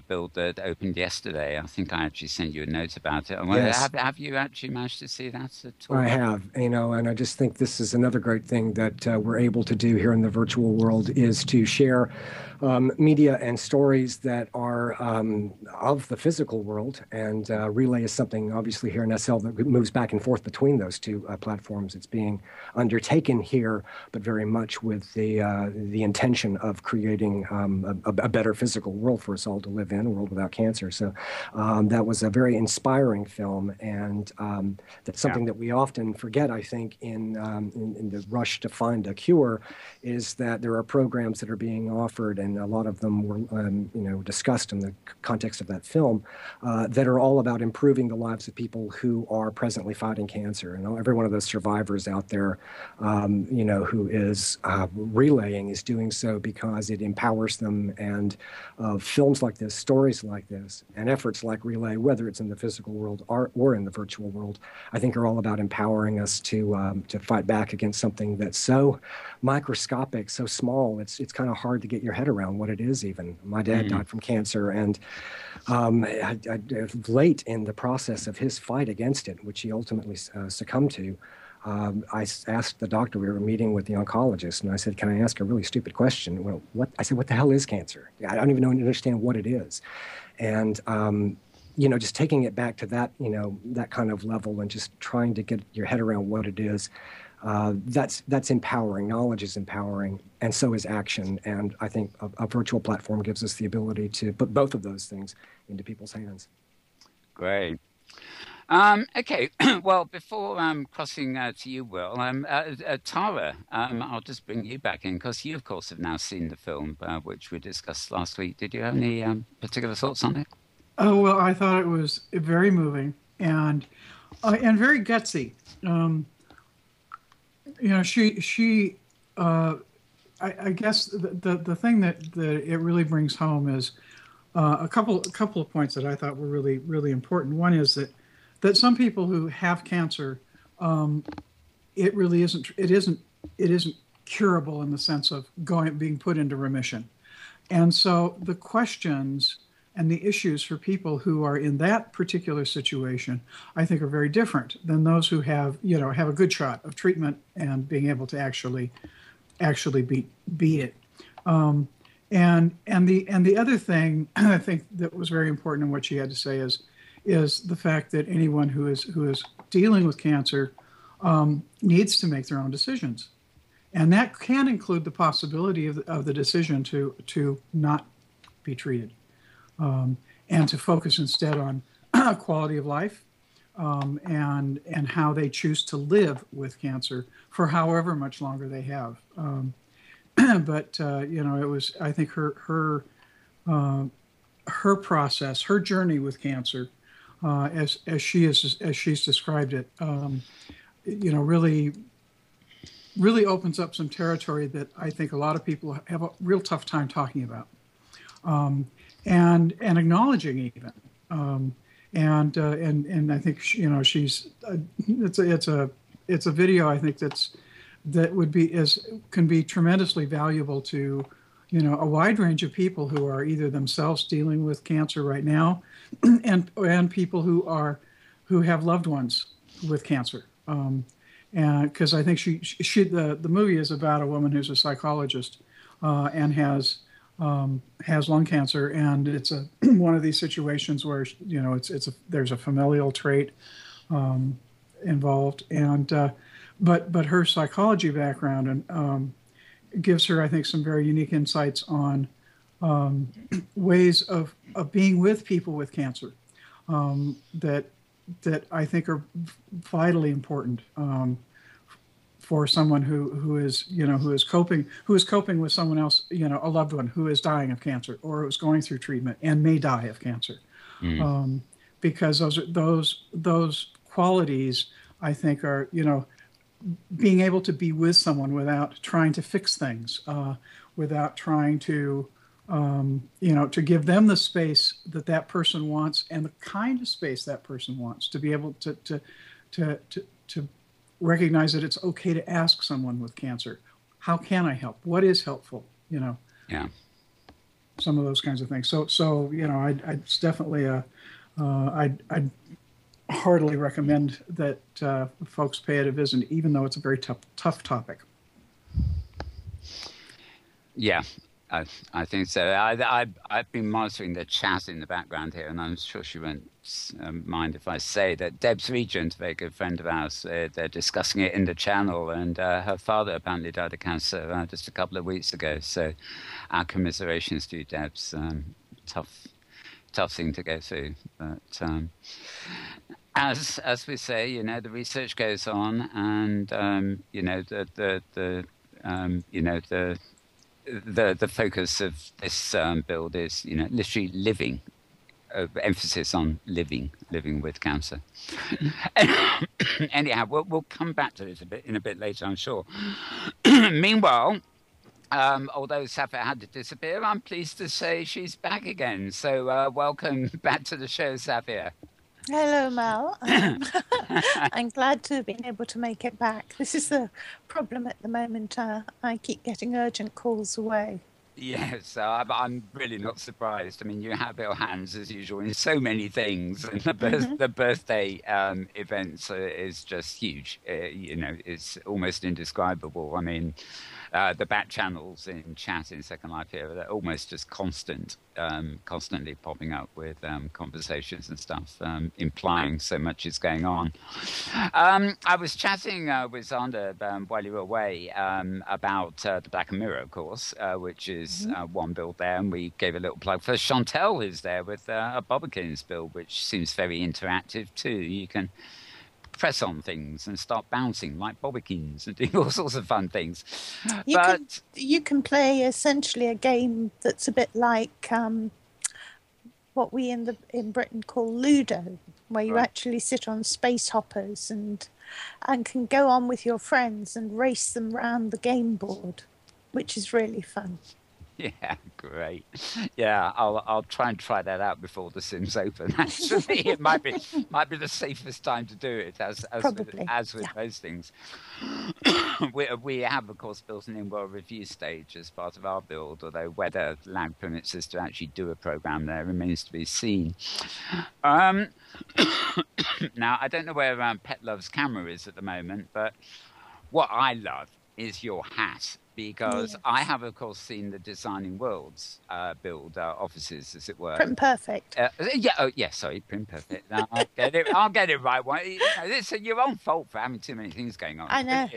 build that opened yesterday. I think I actually sent you a note about it. Yes. Have you actually managed to see that at all? I have, and I just think this is another great thing that we're able to do here in the virtual world is to share media and stories that are of the physical world. And Relay is something, obviously, here in SL that moves back and forth between those two platforms. It's being undertaken here, but very much with the intention of creating a better physical world for us all to live in, a world without cancer. So that was a very inspiring film, and that's something that we often forget, I think, in the rush to find a cure, is that there are programs that are being offered, and a lot of them were discussed in the context of that film, that are all about improving the lives of people who are presently fighting cancer. And every one of those survivors out there, who is relaying is doing so because it empowers them, and films like this, stories like this, and efforts like Relay, whether it's in the physical world or in the virtual world, I think are all about empowering us to fight back against something that's so microscopic, so small. It's kind of hard to get your head around what it is. Even my dad died from cancer, and late in the process of his fight against it, which he ultimately succumbed to, I asked the doctor, we were meeting with the oncologist, and I said, can I ask a really stupid question? Well, I said, what the hell is cancer? I don't even understand what it is. And, just taking it back to that, that kind of level and just trying to get your head around what it is, that's empowering. Knowledge is empowering, and so is action. And I think a virtual platform gives us the ability to put both of those things into people's hands. Great. Okay, well, before crossing to you, Will, Tara, I'll just bring you back in because you, of course, have now seen the film, which we discussed last week. Did you have any particular thoughts on it? Oh, well, I thought it was very moving and very gutsy. I guess the thing that it really brings home is a couple of points that I thought were really, really important. One is that some people who have cancer, it really isn't curable in the sense of being put into remission. And so the questions and the issues for people who are in that particular situation, I think, are very different than those who have a good shot of treatment and being able to actually beat it. And the other thing I think that was very important in what she had to say is the fact that anyone who is dealing with cancer needs to make their own decisions, and that can include the possibility of the decision to not be treated, and to focus instead on quality of life, and how they choose to live with cancer for however much longer they have. But it was, I think, her process, her journey with cancer, as she's described it, really opens up some territory that I think a lot of people have a real tough time talking about, and acknowledging even. And I think she's it's a video, I think, that can be tremendously valuable to a wide range of people who are either themselves dealing with cancer right now, and people who have loved ones with cancer. And because I think the movie is about a woman who's a psychologist, and has lung cancer, and it's one of these situations where there's a familial trait involved, and but her psychology background and gives her, I think, some very unique insights on ways of being with people with cancer, that I think are vitally important for someone who is coping with someone else, a loved one who is dying of cancer or who is going through treatment and may die of cancer, because those qualities, I think, are being able to be with someone without trying to fix things, without trying to to give them the space that person wants and the kind of space that person wants, to be able to recognize that it's okay to ask someone with cancer, how can I help? What is helpful? Yeah. Some of those kinds of things. So it's definitely I'd heartily recommend that folks pay it a visit, even though it's a very tough topic. Yeah, I think so. I've been monitoring the chat in the background here, and I'm sure she won't mind if I say that Deb's Regent, a very good friend of ours, they're discussing it in the channel, and her father apparently died of cancer just a couple of weeks ago. So our commiserations to Deb's. Tough thing to go through, but as we say, the research goes on, and the focus of this build is literally living, emphasis on living with cancer. Anyhow, we'll come back to this in a bit later, I'm sure. Meanwhile, although Saffia had to disappear, I'm pleased to say she's back again. So welcome back to the show, Saffia. Hello, Mel. I'm glad to have been able to make it back. This is the problem at the moment. I keep getting urgent calls away. Yes, I'm really not surprised. I mean, you have your hands, as usual, in so many things. And the birthday events is just huge. It's almost indescribable. I mean, the back channels in chat in Second Life here, they're almost just constantly popping up with conversations and stuff, implying so much is going on. I was chatting with Zander while you were away about the Black Mirror, of course, which is one build there, and we gave a little plug for Chantel, who's there with a Bobbikins build, which seems very interactive too. You can press on things and start bouncing like bobbikins and doing all sorts of fun things. You can play essentially a game that's a bit like what we in Britain call Ludo, where you actually sit on space hoppers and can go on with your friends and race them round the game board, which is really fun. Yeah, great. Yeah, I'll try that out before the Sims open. Actually, it might be the safest time to do it, Probably. as with Yeah. most things. We have, of course, built an Inworld review stage as part of our build, although whether lag permits us to actually do a program there remains to be seen. Now, I don't know where Pet Love's camera is at the moment, but what I love is your hat, because Yes. I have, of course, seen the Designing Worlds build offices, as it were. Prim Perfect. Yeah, oh, yeah, sorry, Prim Perfect. No, I'll get it right. It's your own fault for having too many things going on. I know.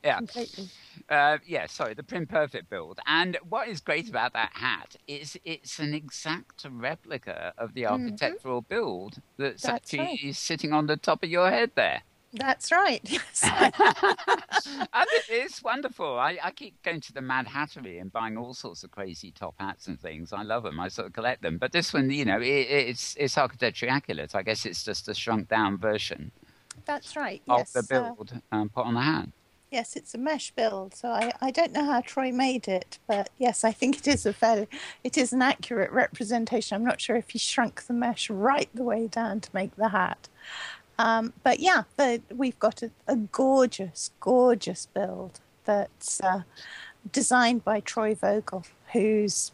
Yeah. Completely. Yeah, sorry, the Prim Perfect build. And what is great about that hat is it's an exact replica of the architectural build that's actually sitting on the top of your head there. That's right. Yes. And it's wonderful. I keep going to the Mad Hattery and buying all sorts of crazy top hats and things. I love them. I sort of collect them. But this one, it's architecturally accurate. I guess it's just a shrunk down version. That's right. Of Yes. the build put on the hat. Yes, it's a mesh build. So I don't know how Troy made it, but yes, I think it is an accurate representation. I'm not sure if he shrunk the mesh right the way down to make the hat. But yeah, we've got a gorgeous, gorgeous build that's designed by Troy Vogel, who's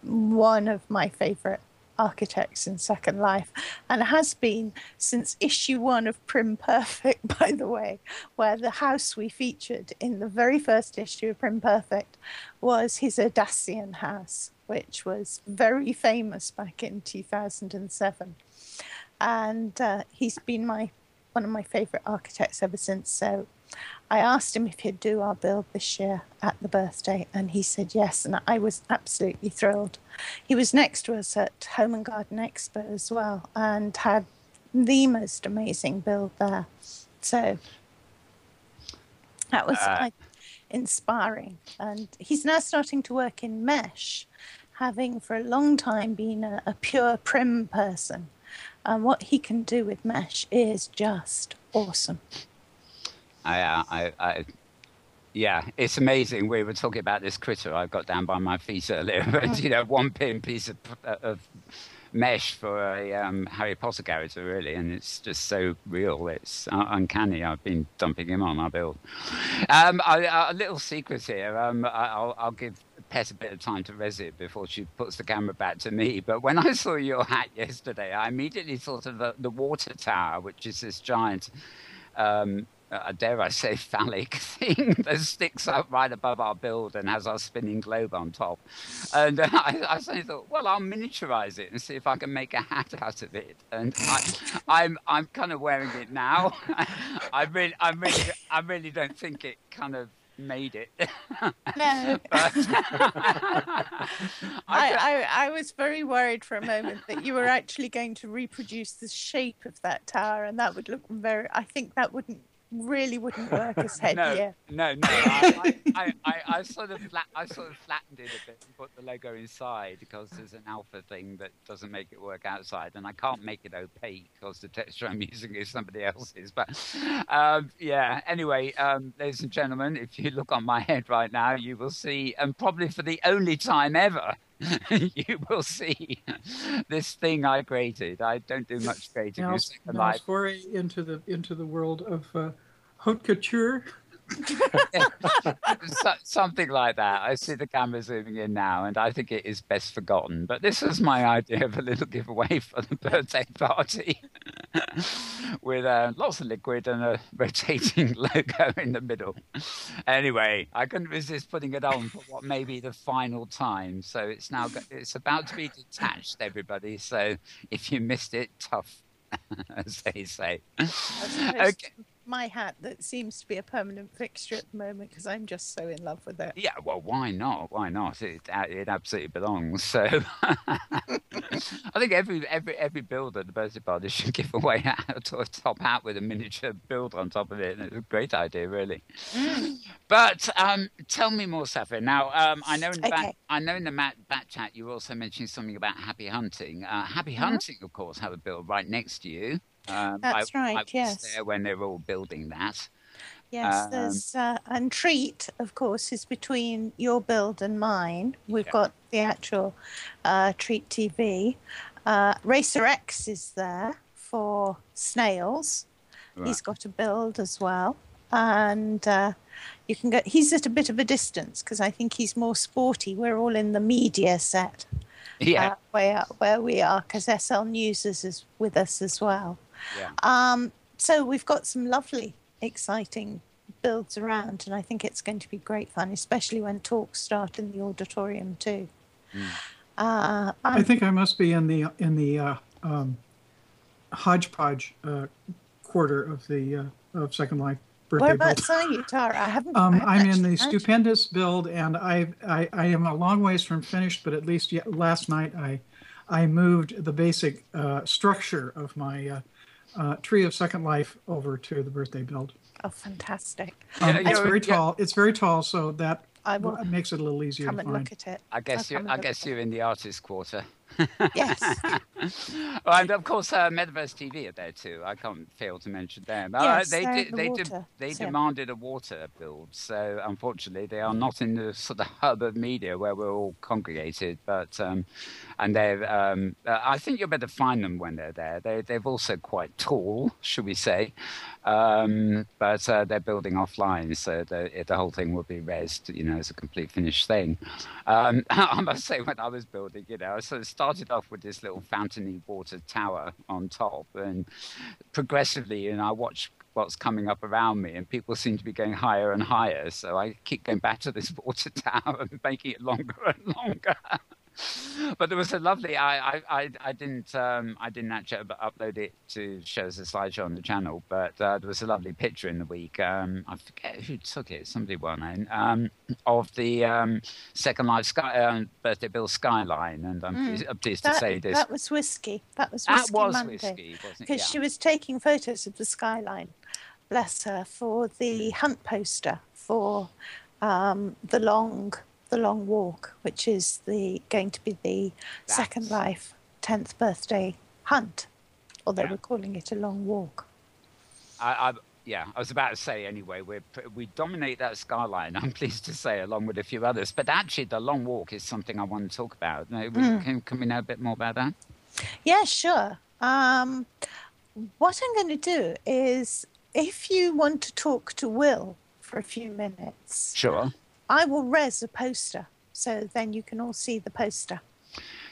one of my favourite architects in Second Life, and has been since issue 1 of Prim Perfect, by the way, where the house we featured in the very first issue of Prim Perfect was his Audacian house, which was very famous back in 2007. And he's been one of my favourite architects ever since. So I asked him if he'd do our build this year at the birthday, and he said yes, and I was absolutely thrilled. He was next to us at Home and Garden Expo as well, and had the most amazing build there. So that was inspiring. And he's now starting to work in mesh, having for a long time been a pure Prim person. And what he can do with mesh is just awesome. Yeah, it's amazing. We were talking about this critter I got down by my feet earlier. But, one pin piece of mesh for a Harry Potter character, really, and it's just so real. It's uncanny. I've been dumping him on our build. A little secret here. I'll give Pet a bit of time to res it before she puts the camera back to me. But when I saw your hat yesterday, I immediately thought of the water tower, which is this giant, dare I say, phallic thing that sticks up right above our build and has our spinning globe on top. And I suddenly thought, well, I'll miniaturize it and see if I can make a hat out of it. And I'm kind of wearing it now. I really don't think it kind of made it. No. I was very worried for a moment that you were actually going to reproduce the shape of that tower, and that would look I think that wouldn't work as headgear. No. I sort of flattened it a bit and put the logo inside, because there's an alpha thing that doesn't make it work outside, and I can't make it opaque because the texture I'm using is somebody else's. But yeah. Anyway, ladies and gentlemen, if you look on my head right now, you will see, and probably for the only time ever, you will see this thing I created. I don't do much creating. Now foray into the world of haute couture. Something like that. I see the camera zooming in now, and I think it is best forgotten. But this was my idea of a little giveaway for the birthday party, with lots of liquid and a rotating logo in the middle. Anyway, I couldn't resist putting it on for what may be the final time. So it's about to be detached, everybody. So if you missed it, tough, as they say. Okay. My hat that seems to be a permanent fixture at the moment, because I'm just so in love with it. Yeah, well, why not? Why not? It absolutely belongs. So I think every builder at the birthday party should give away a top hat with a miniature build on top of it. It's a great idea, really. But tell me more, Saffia. Now, I know in the back chat you were also mentioning something about Happy Hunting. Happy Hunting, of course, have a build right next to you. That's right. I was there when they were all building that. Yes, there's and Treat, of course, is between your build and mine. We've got the actual Treat TV. Racer X is there for snails. Right. He's got a build as well, and you can go. He's at a bit of a distance because I think he's more sporty. We're all in the media set. Yeah, where we are, because SL News is with us as well. Yeah. So we've got some lovely, exciting builds around, and I think it's going to be great fun, especially when talks start in the auditorium too. I think I must be in the hodgepodge quarter of the of Second Life birthday Whereabouts build. are you, Tara? I haven't. I'm in the stupendous build, and I am a long ways from finished. But at least last night I moved the basic structure of my Tree of Second Life over to the birthday build. Oh, fantastic! It's very tall. It's very tall, so that makes it a little easier to find. Come and look at it. I guess you're in the artist quarter. Yes. And of course, Metaverse TV are there too. I can't fail to mention them. Yes, they demanded a water build, so unfortunately they are not in the sort of hub of media where we're all congregated. But and they're I think you'll better find them when they're there. They're also quite tall, should we say? But they're building offline, so the whole thing will be rezzed, as a complete finished thing. I must say, when I was building, I sort of started off with this little fountainy water tower on top, and progressively, I watched what's coming up around me, and people seem to be going higher and higher. So I keep going back to this water tower and making it longer and longer. But there was a lovely. I didn't actually upload it to show as a slideshow on the channel, but there was a lovely picture in the week. I forget who took it. Somebody well known of the Second Life birthday bill skyline, and I'm pleased to say this. That was Whiskey. That was Whiskey Monday, Whiskey, wasn't it? because she was taking photos of the skyline. Bless her, for the hunt poster for the long walk, which is going to be the Second Life 10th birthday hunt, although we're calling it a long walk. I was about to say anyway, we dominate that skyline, I'm pleased to say, along with a few others. But actually, the long walk is something I want to talk about. Can we know a bit more about that? Yeah, sure. What I'm going to do is, if you want to talk to Will for a few minutes, sure, I will res a poster, so then you can all see the poster.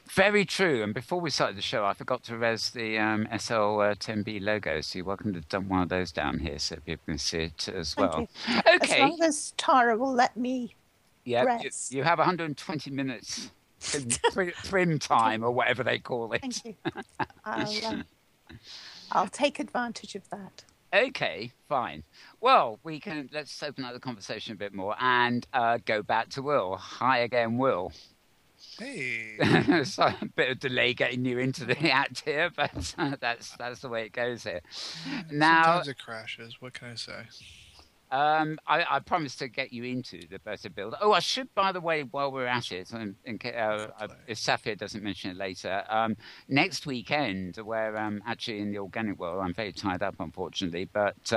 Very true. And before we started the show, I forgot to res the SL10B logo, so you're welcome to dump one of those down here so people can see it as well. Okay. As long as Tara will let me res. You have 120 minutes trim time, or whatever they call it. Thank you. I'll take advantage of that. Okay, fine. Well, let's open up the conversation a bit more and go back to Will. Hi again, Will. Hey. So a bit of delay getting you into the act here, but that's the way it goes here. Now, sometimes it crashes. What can I say? I promised to get you into the birthday build. Oh, I should, by the way, while we're at it, if Saffia doesn't mention it later, next weekend, where actually in the organic world, I'm very tied up, unfortunately, but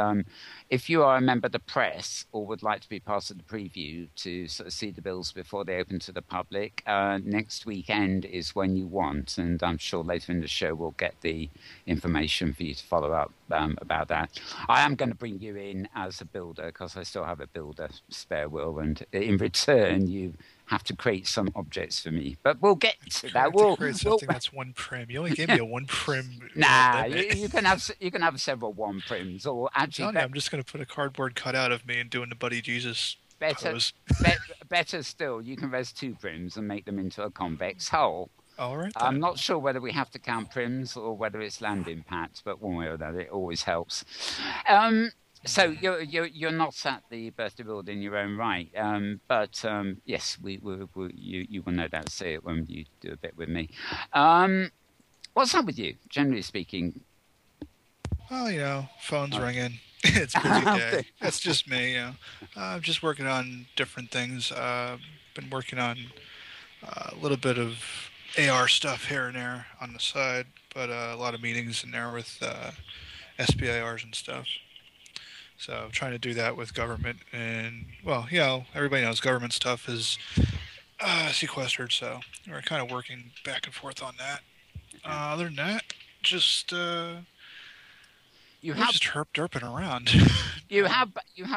if you are a member of the press or would like to be part of the preview to sort of see the builds before they open to the public, next weekend is when you want, and I'm sure later in the show we'll get the information for you to follow up about that. I am going to bring you in as a builder, because I still have a builder spare, Will, and in return you have to create some objects for me. But we'll get to that. We'll create something that's one prim. You only gave me a one prim. Nah, you can have several one prims, or actually. I'm just going to put a cardboard cutout of me and doing the Buddy Jesus pose. Better still, you can res two prims and make them into a convex hull. All right. I'm not sure whether we have to count prims or whether it's land impact, but one way or another, it always helps. So you're not at the birthday build in your own right, but yes, you will no doubt see it when you do a bit with me. What's up with you, generally speaking? Oh, phone's ringing. It's a busy day. That's just me. I'm just working on different things. Been working on a little bit of AR stuff here and there on the side, but a lot of meetings in there with SBIRs and stuff. So trying to do that with government, and well, everybody knows government stuff is sequestered, so we're kind of working back and forth on that. Other than that, just just derping around. You have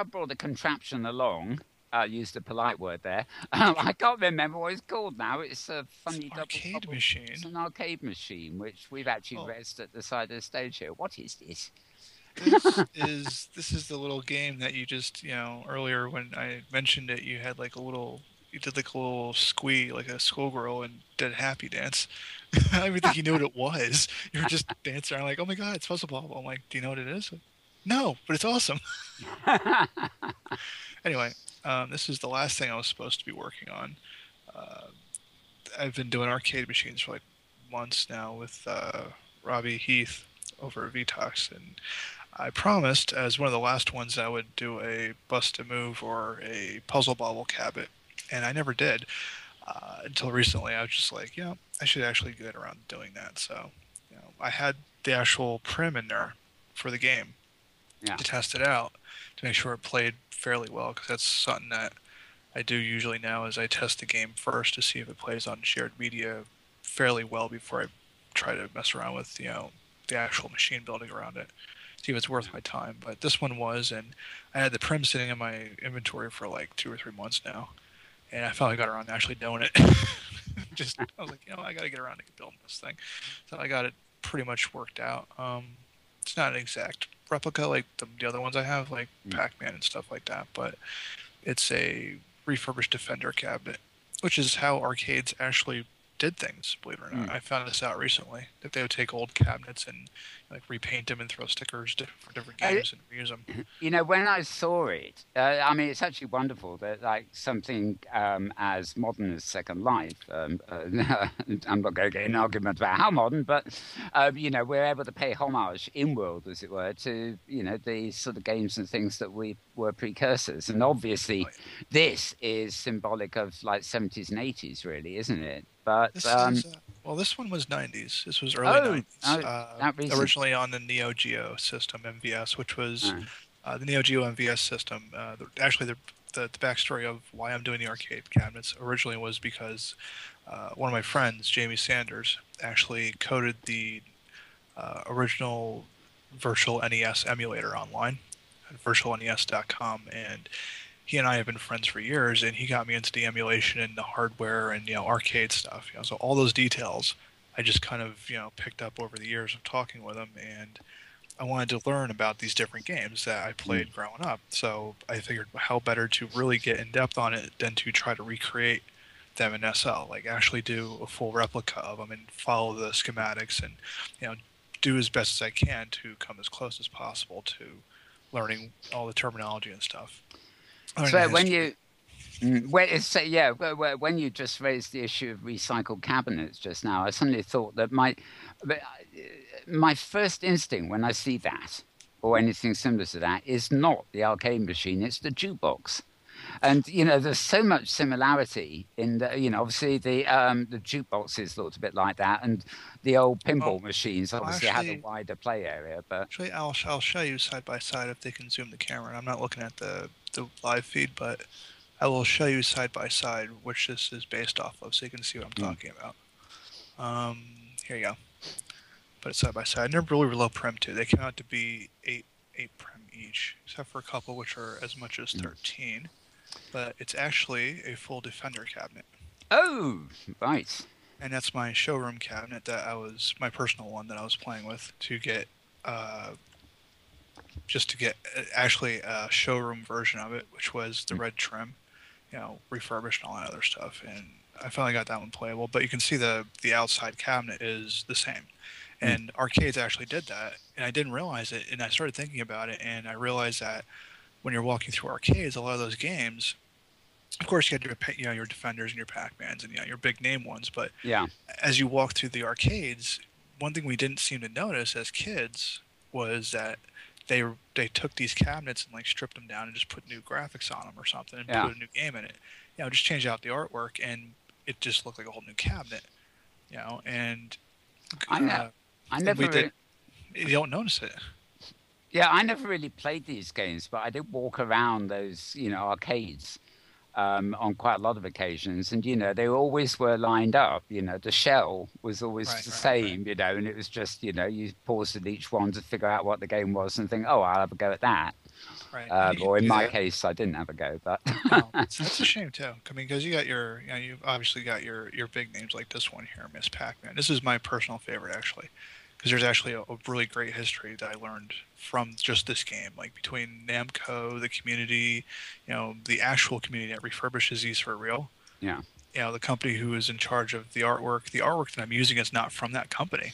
brought a contraption along. I used a polite word there. I can't remember what it's called now. It's a funny arcade machine. It's an arcade machine, which we've actually raised at the side of the stage here. What is this? This is the little game that you just earlier when I mentioned it, you did like a little squee, like a schoolgirl, and did a happy dance. I don't even think you knew what it was. You were just dancing around like, oh my god, it's Puzzle Bobble. I'm like, do you know what it is? No, but it's awesome. Anyway, this is the last thing I was supposed to be working on. I've been doing arcade machines for like months now with Robbie Heath over at Vtox, and I promised as one of the last ones I would do a Bust a Move or a Puzzle Bobble cabinet, and I never did until recently. I was just like, I should actually get around to doing that. So, I had the actual prim in there for the game to test it out to make sure it played fairly well, because that's something that I do usually now is I test the game first to see if it plays on shared media fairly well before I try to mess around with the actual machine building around it, see if it's worth my time. But this one was, and I had the prim sitting in my inventory for like 2 or 3 months now, and I finally got around to actually doing it. I was like, I got to get around to building this thing. So I got it pretty much worked out. It's not an exact replica like the other ones I have, like Pac-Man and stuff like that, but it's a refurbished Defender cabinet, which is how arcades actually did things, believe it or not. I found this out recently, that they would take old cabinets and like repaint them and throw stickers for different games and reuse them. When I saw it, I mean, it's actually wonderful that like something as modern as Second Life, I'm not going to get an argument about how modern, but we're able to pay homage, Inworld, as it were, to the sort of games and things that we were precursors. And obviously, this is symbolic of like 70s and 80s, really, isn't it? But this one was 90s. This was early 90s. Originally on the Neo Geo system, MVS, which was the Neo Geo MVS system. Actually, the backstory of why I'm doing the arcade cabinets originally was because one of my friends, Jamie Sanders, actually coded the original virtual NES emulator online at virtualnes.com, and he and I have been friends for years, and he got me into the emulation and the hardware and arcade stuff. So all those details I just kind of picked up over the years of talking with him, and I wanted to learn about these different games that I played growing up. So I figured how better to really get in depth on it than to try to recreate them in SL, like actually do a full replica of them and follow the schematics and do as best as I can to come as close as possible to learning all the terminology and stuff. So when you just raised the issue of recycled cabinets just now, I suddenly thought that my first instinct when I see that or anything similar to that is not the arcade machine, it's the jukebox. And there's so much similarity in the obviously the jukeboxes looked a bit like that, and the old pinball machines obviously had a wider play area. But actually, I'll show you side by side if they can zoom the camera. I'm not looking at the live feed, but I will show you side by side which this is based off of, so you can see what I'm talking about. Here you go. Put it side by side. And they're really low prim too. They came out to be 8 prim each, except for a couple which are as much as 13. But it's actually a full Defender cabinet. Oh, right. And that's my showroom cabinet my personal one that I was playing with to get, actually a showroom version of it, which was the red trim, refurbished and all that other stuff. And I finally got that one playable. But you can see the outside cabinet is the same. And arcades actually did that, and I didn't realize it. And I started thinking about it, and I realized that when you're walking through arcades, a lot of those games, of course, you had your Defenders and your Pac-Mans and your big name ones. But as you walk through the arcades, one thing we didn't seem to notice as kids was that they took these cabinets and like stripped them down and just put new graphics on them or something and put a new game in it. Just change out the artwork, and it just looked like a whole new cabinet. And I never. You don't notice it. Yeah, I never really played these games, but I did walk around those, arcades on quite a lot of occasions, and they always were lined up. The shell was always Right, the right, right. same, and it was just, you paused at each one to figure out what the game was and think, oh, I'll have a go at that. Right. And you can Or in do my that. case, I didn't have a go, but Oh, that's a shame too. I mean, because you got you've obviously got your big names like this one here, Miss Pac-Man. This is my personal favorite actually, because there's actually a really great history that I learned from just this game, like between Namco, the community, the actual community that refurbishes these for real. yeah. The company who is in charge of the artwork. The artwork that I'm using is not from that company.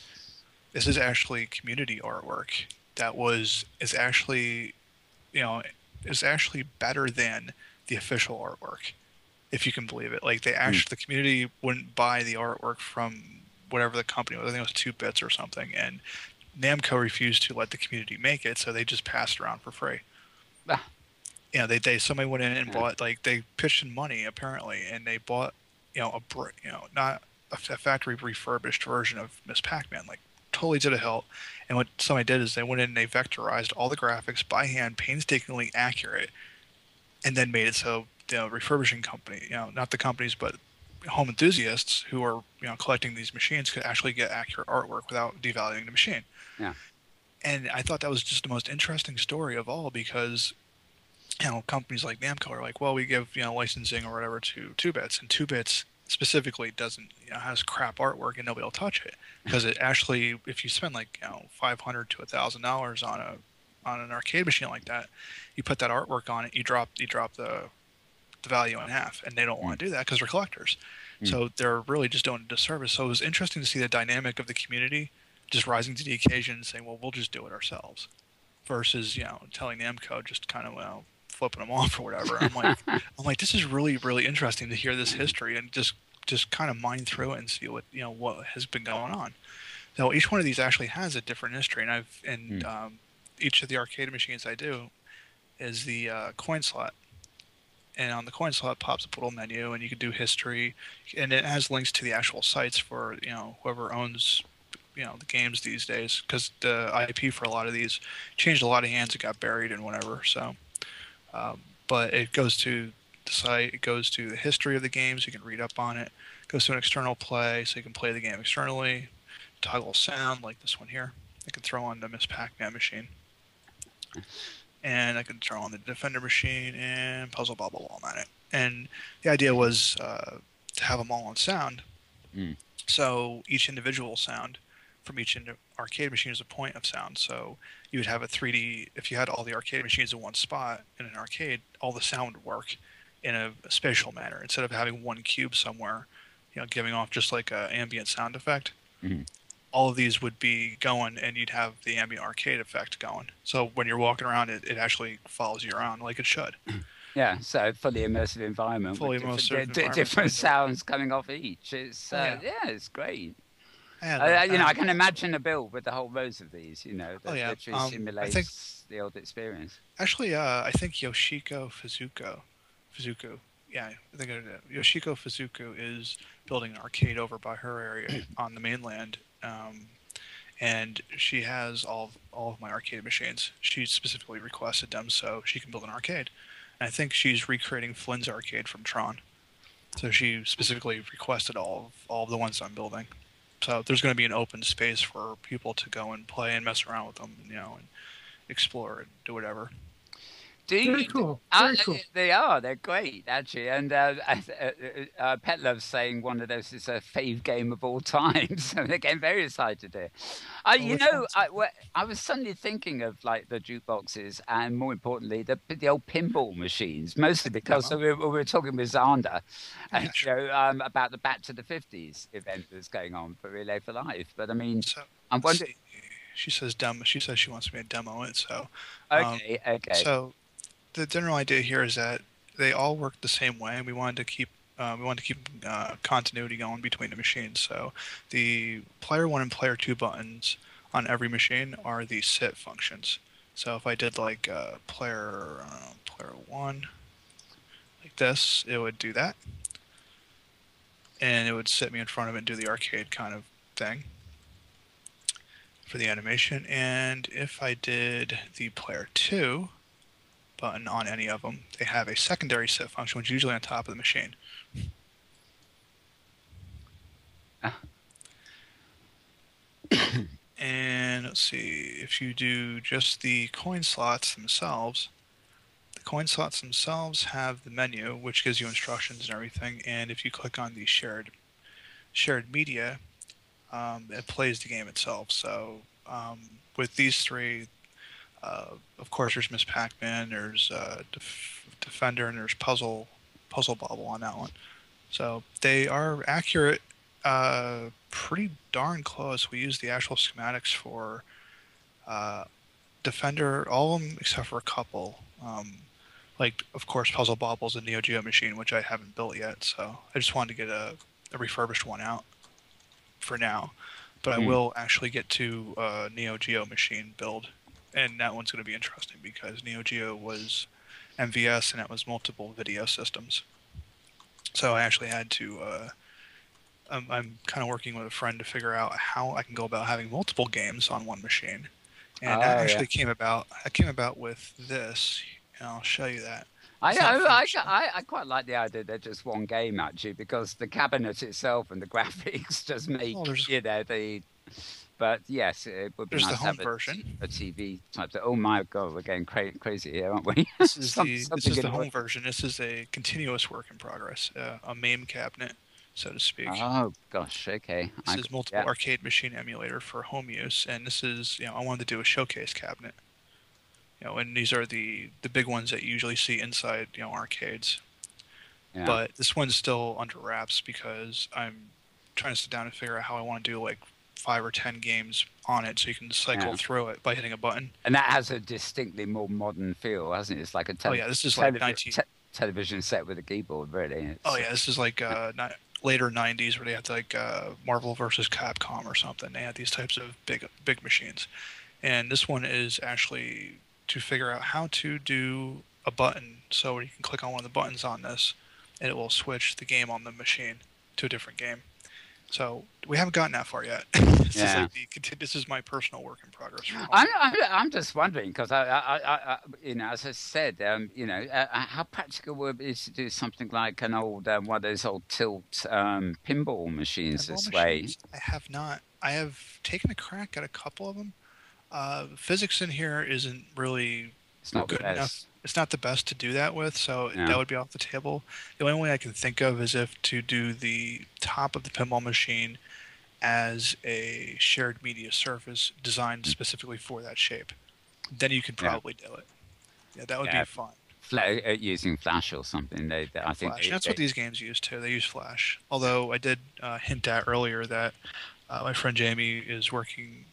This is actually community artwork is actually, is actually better than the official artwork, if you can believe it. Like the community wouldn't buy the artwork from whatever the company was. I think it was 2 Bits or something, and Namco refused to let the community make it, so they just passed it around for free. Ah, Somebody went in and yeah. bought, like, they pitched in money apparently, and they bought not a factory refurbished version of Miss Pac-Man, like totally did a hilt. And what somebody did is they went in and they vectorized all the graphics by hand, painstakingly accurate, and then made it so the refurbishing company, not the companies, but home enthusiasts who are collecting these machines could actually get accurate artwork without devaluing the machine. Yeah. And I thought that was just the most interesting story of all, because companies like Namco are like, well, we give licensing or whatever to 2 Bits, and 2 Bits specifically doesn't has crap artwork and nobody will touch it, because it actually, if you spend like $500 to $1,000 on an arcade machine like that, you put that artwork on it, you drop the value in half, and they don't want to do that because they're collectors. So they're really just doing a disservice. So it was interesting to see the dynamic of the community just rising to the occasion and saying, well, we'll just do it ourselves, versus telling Namco just kind of flipping them off or whatever. I'm like, this is really, really interesting to hear this history and just kind of mine through it and see what has been going on. So each one of these actually has a different history, and each of the arcade machines I do is the coin slot. And on the coin slot pops up a little menu, and you can do history, and it has links to the actual sites for whoever owns the games these days, because the IP for a lot of these changed a lot of hands. It got buried and whatever. So, but it goes to the site. It goes to the history of the games. You can read up on it. It goes to an external play, so you can play the game externally. Toggle sound like this one here. I can throw on the Miss Pac-Man machine. And I can throw on the Defender machine and puzzle blah blah blah on it. And the idea was to have them all on sound. So each individual sound from each arcade machine is a point of sound. So you would have a 3D, if you had all the arcade machines in one spot in an arcade, all the sound would work in a spatial manner, instead of having one cube somewhere, giving off just like an ambient sound effect. All of these would be going, and you'd have the ambient arcade effect going. So when you're walking around, it actually follows you around like it should. Yeah, so fully immersive environment. Fully with immersive environment. different sounds coming off each. It's it's great. I can imagine a build with the whole rows of these. That literally simulates the old experience. Actually, I think Yoshiko Fuzuko. Yeah, I think Yoshiko Fuzuku is building an arcade over by her area on the mainland. And she has all of my arcade machines. She specifically requested them so she can build an arcade. And I think she's recreating Flynn's arcade from Tron. So she specifically requested all of the ones I'm building. So there's going to be an open space for people to go and play and mess around with them, and explore and do whatever. Very cool. Very cool. They're great, actually. And Pet Love's saying one of those is a fave game of all time. So they're getting very excited here. I was suddenly thinking of like the jukeboxes and, more importantly, the old pinball machines, mostly because we were talking with Zander about the Back to the 50s event that's going on for Relay for Life. But I mean, I'm wondering. She says demo. She says she wants me to demo it. So okay. So the general idea here is that they all work the same way, and we wanted to keep continuity going between the machines. So the player 1 and player 2 buttons on every machine are the sit functions. So if I did like player 1 like this, it would do that, and it would sit me in front of it and do the arcade kind of thing. for the animation. And if I did the player 2 button on any of them, they have a secondary sit function, which is usually on top of the machine. And let's see, if you do just the coin slots themselves, the coin slots themselves have the menu, which gives you instructions and everything. And if you click on the shared media, it plays the game itself. So with these three, of course, there's Miss Pac-Man, there's Defender, and there's Puzzle Bobble on that one. So they are accurate, pretty darn close. We use the actual schematics for Defender, all of them except for a couple. Like, of course, Puzzle Bobble's a Neo Geo machine, which I haven't built yet. So I just wanted to get a refurbished one out for now. But I will actually get to a Neo Geo machine build. And that one's going to be interesting because Neo Geo was MVS and it was multiple video systems. So I actually had to, I'm kind of working with a friend to figure out how I can go about having multiple games on one machine. And that actually came about with this, and I'll show you that. I quite like the idea that just one game actually, because the cabinet itself and the graphics just make But yes, it would be nice to have a TV type. Oh my God, we're getting crazy here, aren't we? This is the home version. This is a continuous work in progress, a MAME cabinet, so to speak. Oh gosh, okay. This is multiple arcade machine emulator for home use, and this is, I wanted to do a showcase cabinet. And these are the big ones that you usually see inside, arcades. Yeah. But this one's still under wraps because I'm trying to sit down and figure out how I want to do like 5 or 10 games on it, so you can cycle through it by hitting a button. And that has a distinctly more modern feel, hasn't it? It's like a this is like television set with a keyboard, really. This is like later 90s where they had like Marvel versus Capcom or something. They had these types of big machines. And this one is actually to figure out how to do a button, so you can click on one of the buttons on this, and it will switch the game on the machine to a different game. So we haven't gotten that far yet. This is my personal work in progress. I'm just wondering because I as I said, how practical would it be to do something like an old one of those old tilt pinball machines way? I have not. I have taken a crack at a couple of them. Physics in here isn't really good enough. It's not the best to do that with, so that would be off the table. The only way I can think of is if to do the top of the pinball machine as a shared media surface designed specifically for that shape. Then you could probably do it. Yeah, that would be fun. Using Flash or something. I think that's what these games use too. They use Flash. Although I did hint at earlier that my friend Jamie is working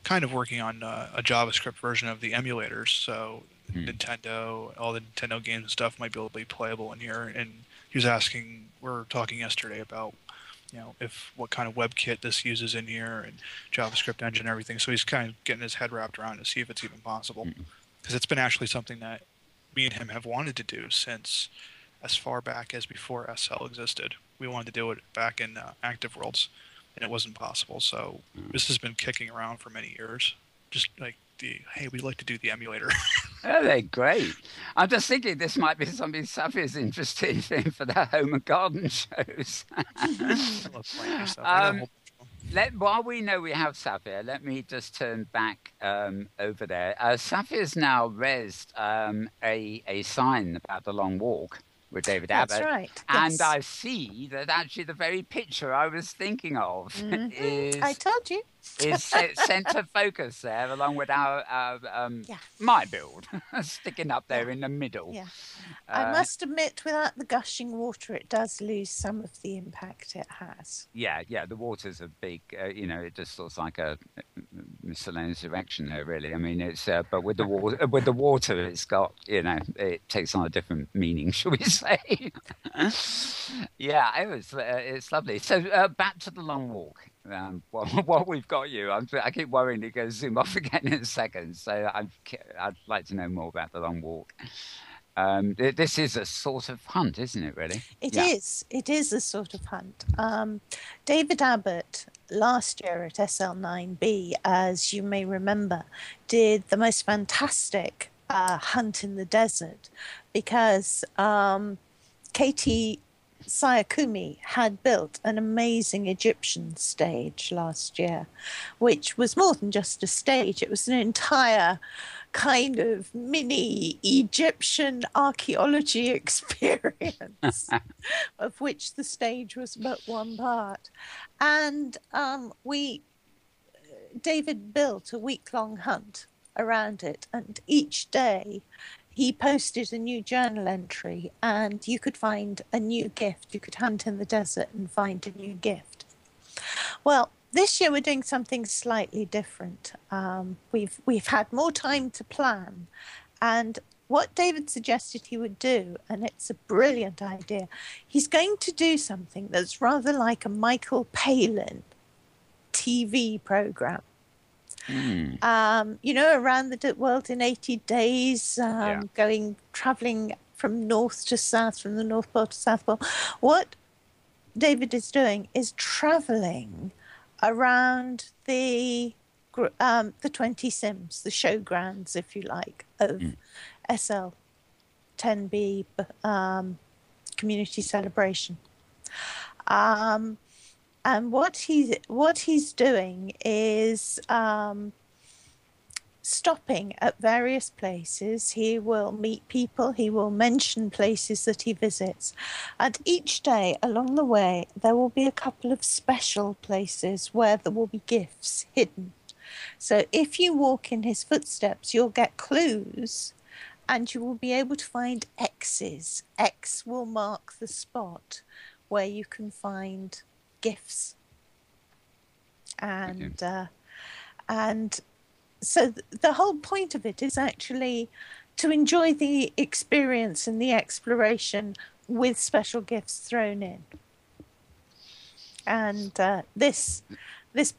on a JavaScript version of the emulators, so Nintendo, all the Nintendo games and stuff might be able to be playable in here. And he was asking, we were talking yesterday about, what kind of WebKit this uses in here and JavaScript engine and everything. So he's kind of getting his head wrapped around to see if it's even possible. Because it's been actually something that me and him have wanted to do since as far back as before SL existed. We wanted to do it back in Active Worlds, and it wasn't possible. So this has been kicking around for many years. Just like hey, we'd like to do the emulator. Oh, they're great. I'm just thinking this might be something Saffia's interested in for the home and garden shows. While we know we have Saffia, let me just turn back over there. Saffia's now resed a sign about the long walk with David Abbott. That's right. And yes. I see that actually the very picture I was thinking of is... I told you. is centre focus there, along with our my build sticking up there in the middle. Yeah, I must admit, without the gushing water, it does lose some of the impact it has. Yeah, the water's a big. It just looks like a miscellaneous erection there. Really, I mean, it's but with the water, it's got it takes on a different meaning, shall we say? It's lovely. So back to the long walk. What we've got you, I keep worrying it goes zoom off again in a second. So I'd like to know more about the long walk. This is a sort of hunt, isn't it, really? It is. It is a sort of hunt. David Abbott, last year at SL9B, as you may remember, did the most fantastic hunt in the desert because Katie Sayakumi had built an amazing Egyptian stage last year, which was more than just a stage. It was an entire kind of mini Egyptian archaeology experience, of which the stage was but one part. And David built a week-long hunt around it, and each day he posted a new journal entry, and you could find a new gift. You could hunt in the desert and find a new gift. Well, this year we're doing something slightly different. We've had more time to plan, and what David suggested he would do, and it's a brilliant idea, he's going to do something that's rather like a Michael Palin TV program. Around the world in 80 days, traveling from north to south, from the North Pole to South Pole. What David is doing is traveling around the 20 sims, the showgrounds, if you like, of SL10B community celebration. And what he's doing is stopping at various places. He will meet people. He will mention places that he visits. And each day along the way, there will be a couple of special places where there will be gifts hidden. So if you walk in his footsteps, you'll get clues and you will be able to find X's. X will mark the spot where you can find gifts. And so the whole point of it is actually to enjoy the experience and the exploration with special gifts thrown in. And this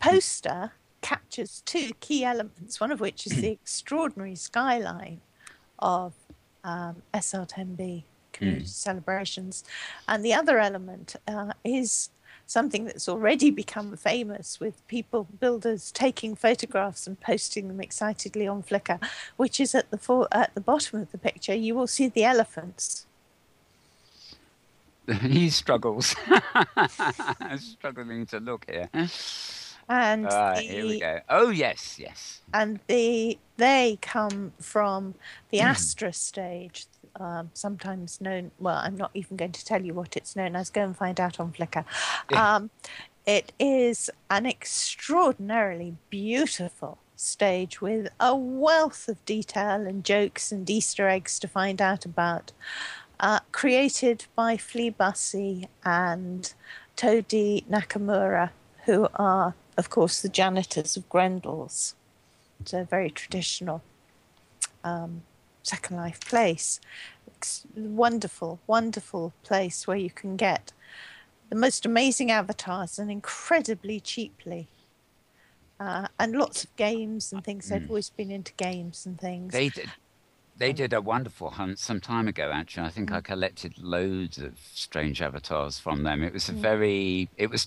poster captures two key elements, one of which is the extraordinary skyline of SL10B community celebrations, and the other element is something that's already become famous, with builders taking photographs and posting them excitedly on Flickr, which is at the bottom of the picture. You will see the elephants. He struggles. Struggling to look here. And here we go. Oh, yes. And they come from the Astra stage, sometimes known, well, I'm not even going to tell you what it's known as. Go and find out on Flickr. It is an extraordinarily beautiful stage with a wealth of detail and jokes and Easter eggs to find out about, created by Flea Bussy and Todi Nakamura, who are, of course, the janitors of Grendel's. It's a very traditional Second Life place. It's wonderful, wonderful place where you can get the most amazing avatars and incredibly cheaply. And lots of games and things. They've always been into games and things. They did a wonderful hunt some time ago, actually. I think I collected loads of strange avatars from them. It was a it was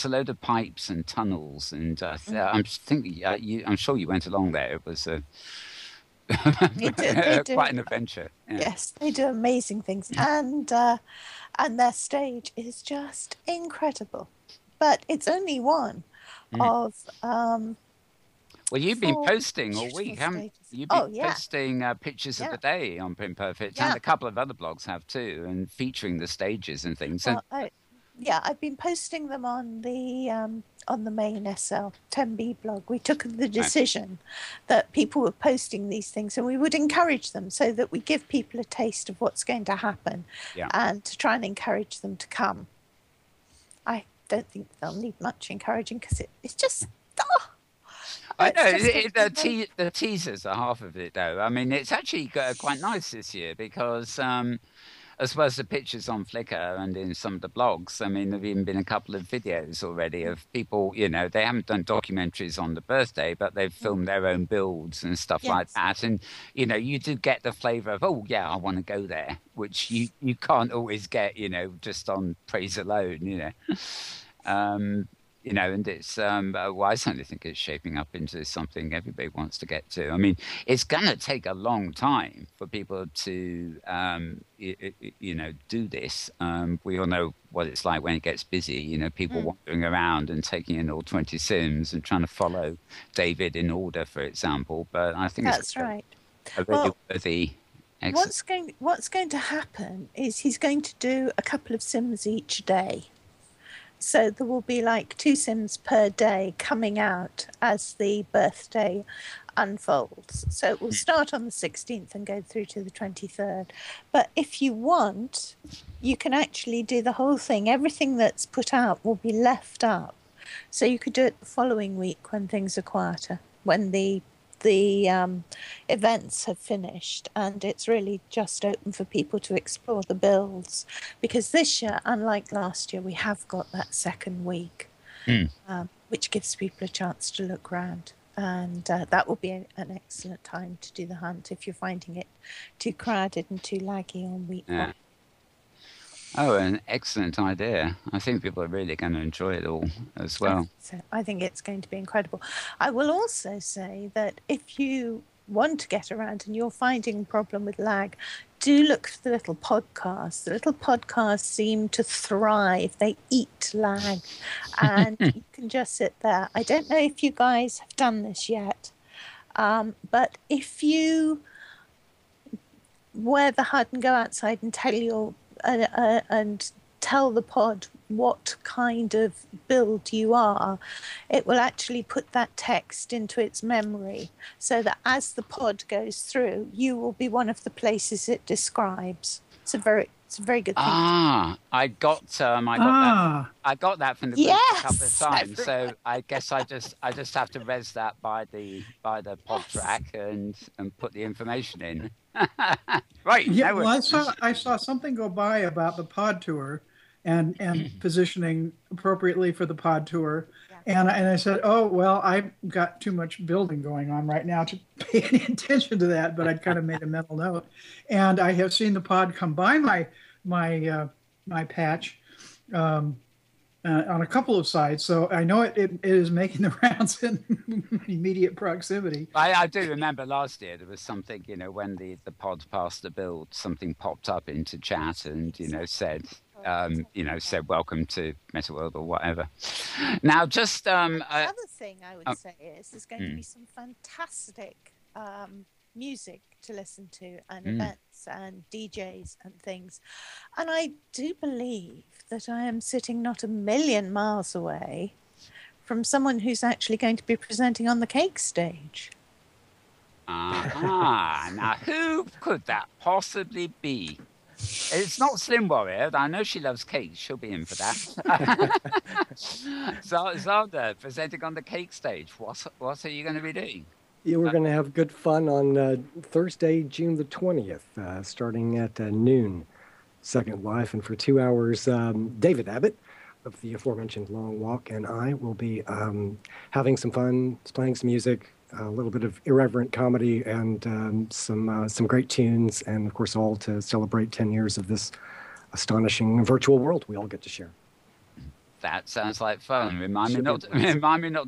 a load of pipes and tunnels, and I'm sure you went along there. It was quite an adventure. Yeah. Yes, they do amazing things, and their stage is just incredible. But it's only one of. Well, you've been posting all week, haven't you? You've been posting pictures of the day on Pimperfect, and a couple of other blogs have too, and featuring the stages and things. Well, I've been posting them on the main SL10B blog. We took the decision that people were posting these things, and we would encourage them so that we give people a taste of what's going to happen, and to try and encourage them to come. I don't think they'll need much encouraging because it's just. I know the teasers are half of it, though. I mean, it's actually quite nice this year because as well as the pictures on Flickr and in some of the blogs. I mean, there've even been a couple of videos already of people, you know, they haven't done documentaries on the birthday, but they've filmed their own builds and stuff like that. And, you know, you do get the flavor of, oh, yeah, I want to go there, which you can't always get, you know, just on praise alone, you know. You know, and it's, well, I certainly think it's shaping up into something everybody wants to get to. I mean, it's going to take a long time for people to, you know, do this. We all know what it's like when it gets busy, you know, people wandering around and taking in all 20 sims and trying to follow David in order, for example. But I think that's right. A really worthy exercise. What's going to happen is he's going to do a couple of sims each day. So there will be like 2 sims per day coming out as the birthday unfolds. So it will start on the 16th and go through to the 23rd. But if you want, you can actually do the whole thing. Everything that's put out will be left up. So you could do it the following week when things are quieter, when the events have finished and it's really just open for people to explore the builds, because this year, unlike last year, we have got that second week, which gives people a chance to look around, and that will be an excellent time to do the hunt if you're finding it too crowded and too laggy on week one. Oh, an excellent idea. I think people are really going to enjoy it all as well. So I think it's going to be incredible. I will also say that if you want to get around and you're finding a problem with lag, do look for the little podcasts. The little podcasts seem to thrive. They eat lag, and you can just sit there. I don't know if you guys have done this yet, but if you wear the HUD and go outside and tell the pod what kind of build you are, it will actually put that text into its memory so that as the pod goes through, you will be one of the places it describes. It's a very good thing. I got that from the book a couple of times. So I guess I just have to res that by the pod track and put the information in. Right. Yeah. Well, I saw something go by about the pod tour and positioning appropriately for the pod tour. Yeah. And I said, oh, well, I've got too much building going on right now to pay any attention to that, but I'd kind of made a mental note. And I have seen the pod come by my patch on a couple of sides, so I know it is making the rounds in immediate proximity. I do remember last year there was something, you know, when the pod passed the build, something popped up into chat and, you know, said welcome to Meta World or whatever. Now, just the other thing I would say is there's going to be some fantastic music to listen to and events and DJs and things, and I do believe that I am sitting not a million miles away from someone who's actually going to be presenting on the cake stage. Now who could that possibly be? It's not Slim Warrior. I know she loves cake. She'll be in for that. Zander presenting on the cake stage. What are you going to be doing? Yeah, we're going to have good fun on Thursday, June the 20th, starting at noon, Second Life. And for 2 hours, David Abbott of the aforementioned Long Walk and I will be having some fun, playing some music, a little bit of irreverent comedy, and some great tunes, and, of course, all to celebrate 10 years of this astonishing virtual world we all get to share. That sounds like fun. Remind me not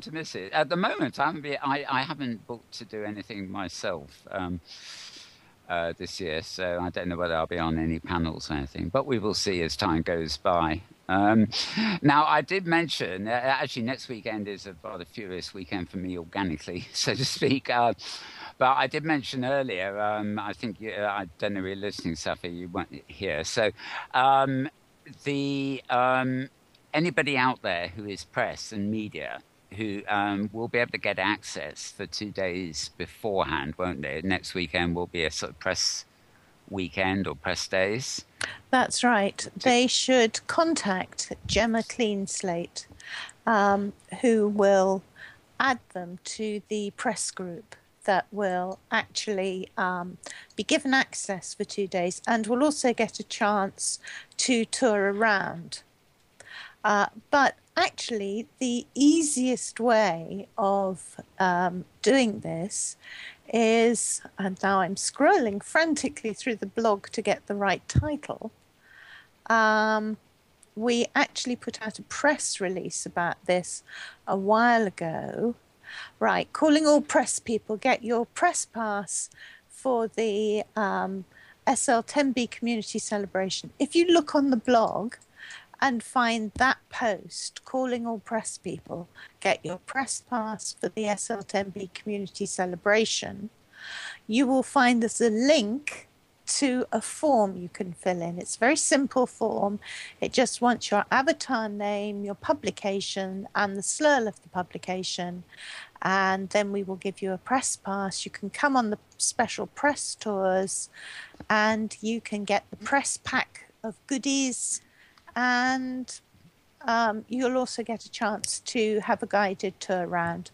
to miss it. At the moment, I haven't booked to do anything myself this year, so I don't know whether I'll be on any panels or anything. But we will see as time goes by. Now, I did mention actually next weekend is a rather furious weekend for me organically, so to speak. But I did mention earlier. I think I don't know if you're listening, Saffia. You weren't here, so anybody out there who is press and media who will be able to get access for 2 days beforehand, won't they? Next weekend will be a sort of press weekend or press days. That's right. They should contact Gemma Cleanslate, who will add them to the press group that will actually be given access for 2 days and will also get a chance to tour around. But actually, the easiest way of doing this is, and now I'm scrolling frantically through the blog to get the right title, we actually put out a press release about this a while ago. Right, calling all press people, get your press pass for the SL10B community celebration. If you look on the blog and find that post, calling all press people, get your press pass for the SL10B community celebration, you will find there's a link to a form you can fill in. It's a very simple form. It just wants your avatar name, your publication, and the slurl of the publication. And then we will give you a press pass. You can come on the special press tours and you can get the press pack of goodies. And you'll also get a chance to have a guided tour around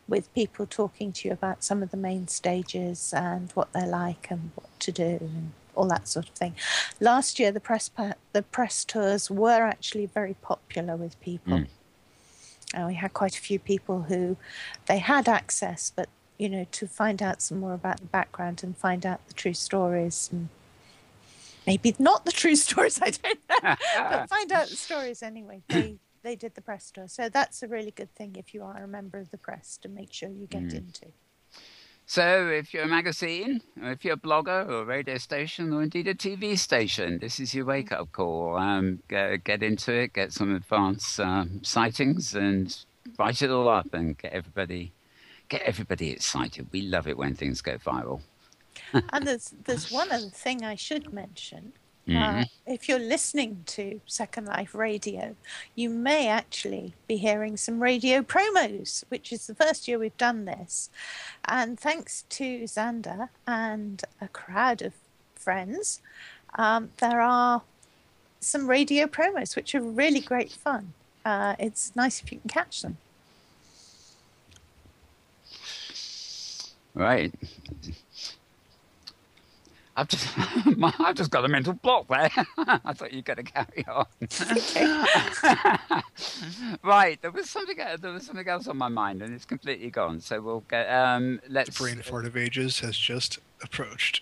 with people talking to you about some of the main stages and what they're like and what to do and all that sort of thing. Last year, the press tours were actually very popular with people. We had quite a few people who they had access, but you know, to find out some more about the background and find out the true stories. And maybe not the true stories, I don't know, but find out the stories anyway. They did the press tour. So that's a really good thing if you are a member of the press to make sure you get into. So if you're a magazine, or if you're a blogger or a radio station or indeed a TV station, this is your wake-up call. Get into it, get some advance sightings and write it all up and get everybody excited. We love it when things go viral. And there's one other thing I should mention. If you're listening to Second Life Radio, you may actually be hearing some radio promos, which is the first year we've done this. And thanks to Zander and a crowd of friends, there are some radio promos, which are really great fun. It's nice if you can catch them. Right. I've just got a mental block there. I thought you were going to carry on. Right, there was something else on my mind, and it's completely gone. So we'll get. Let's. The brain fart of ages has just approached.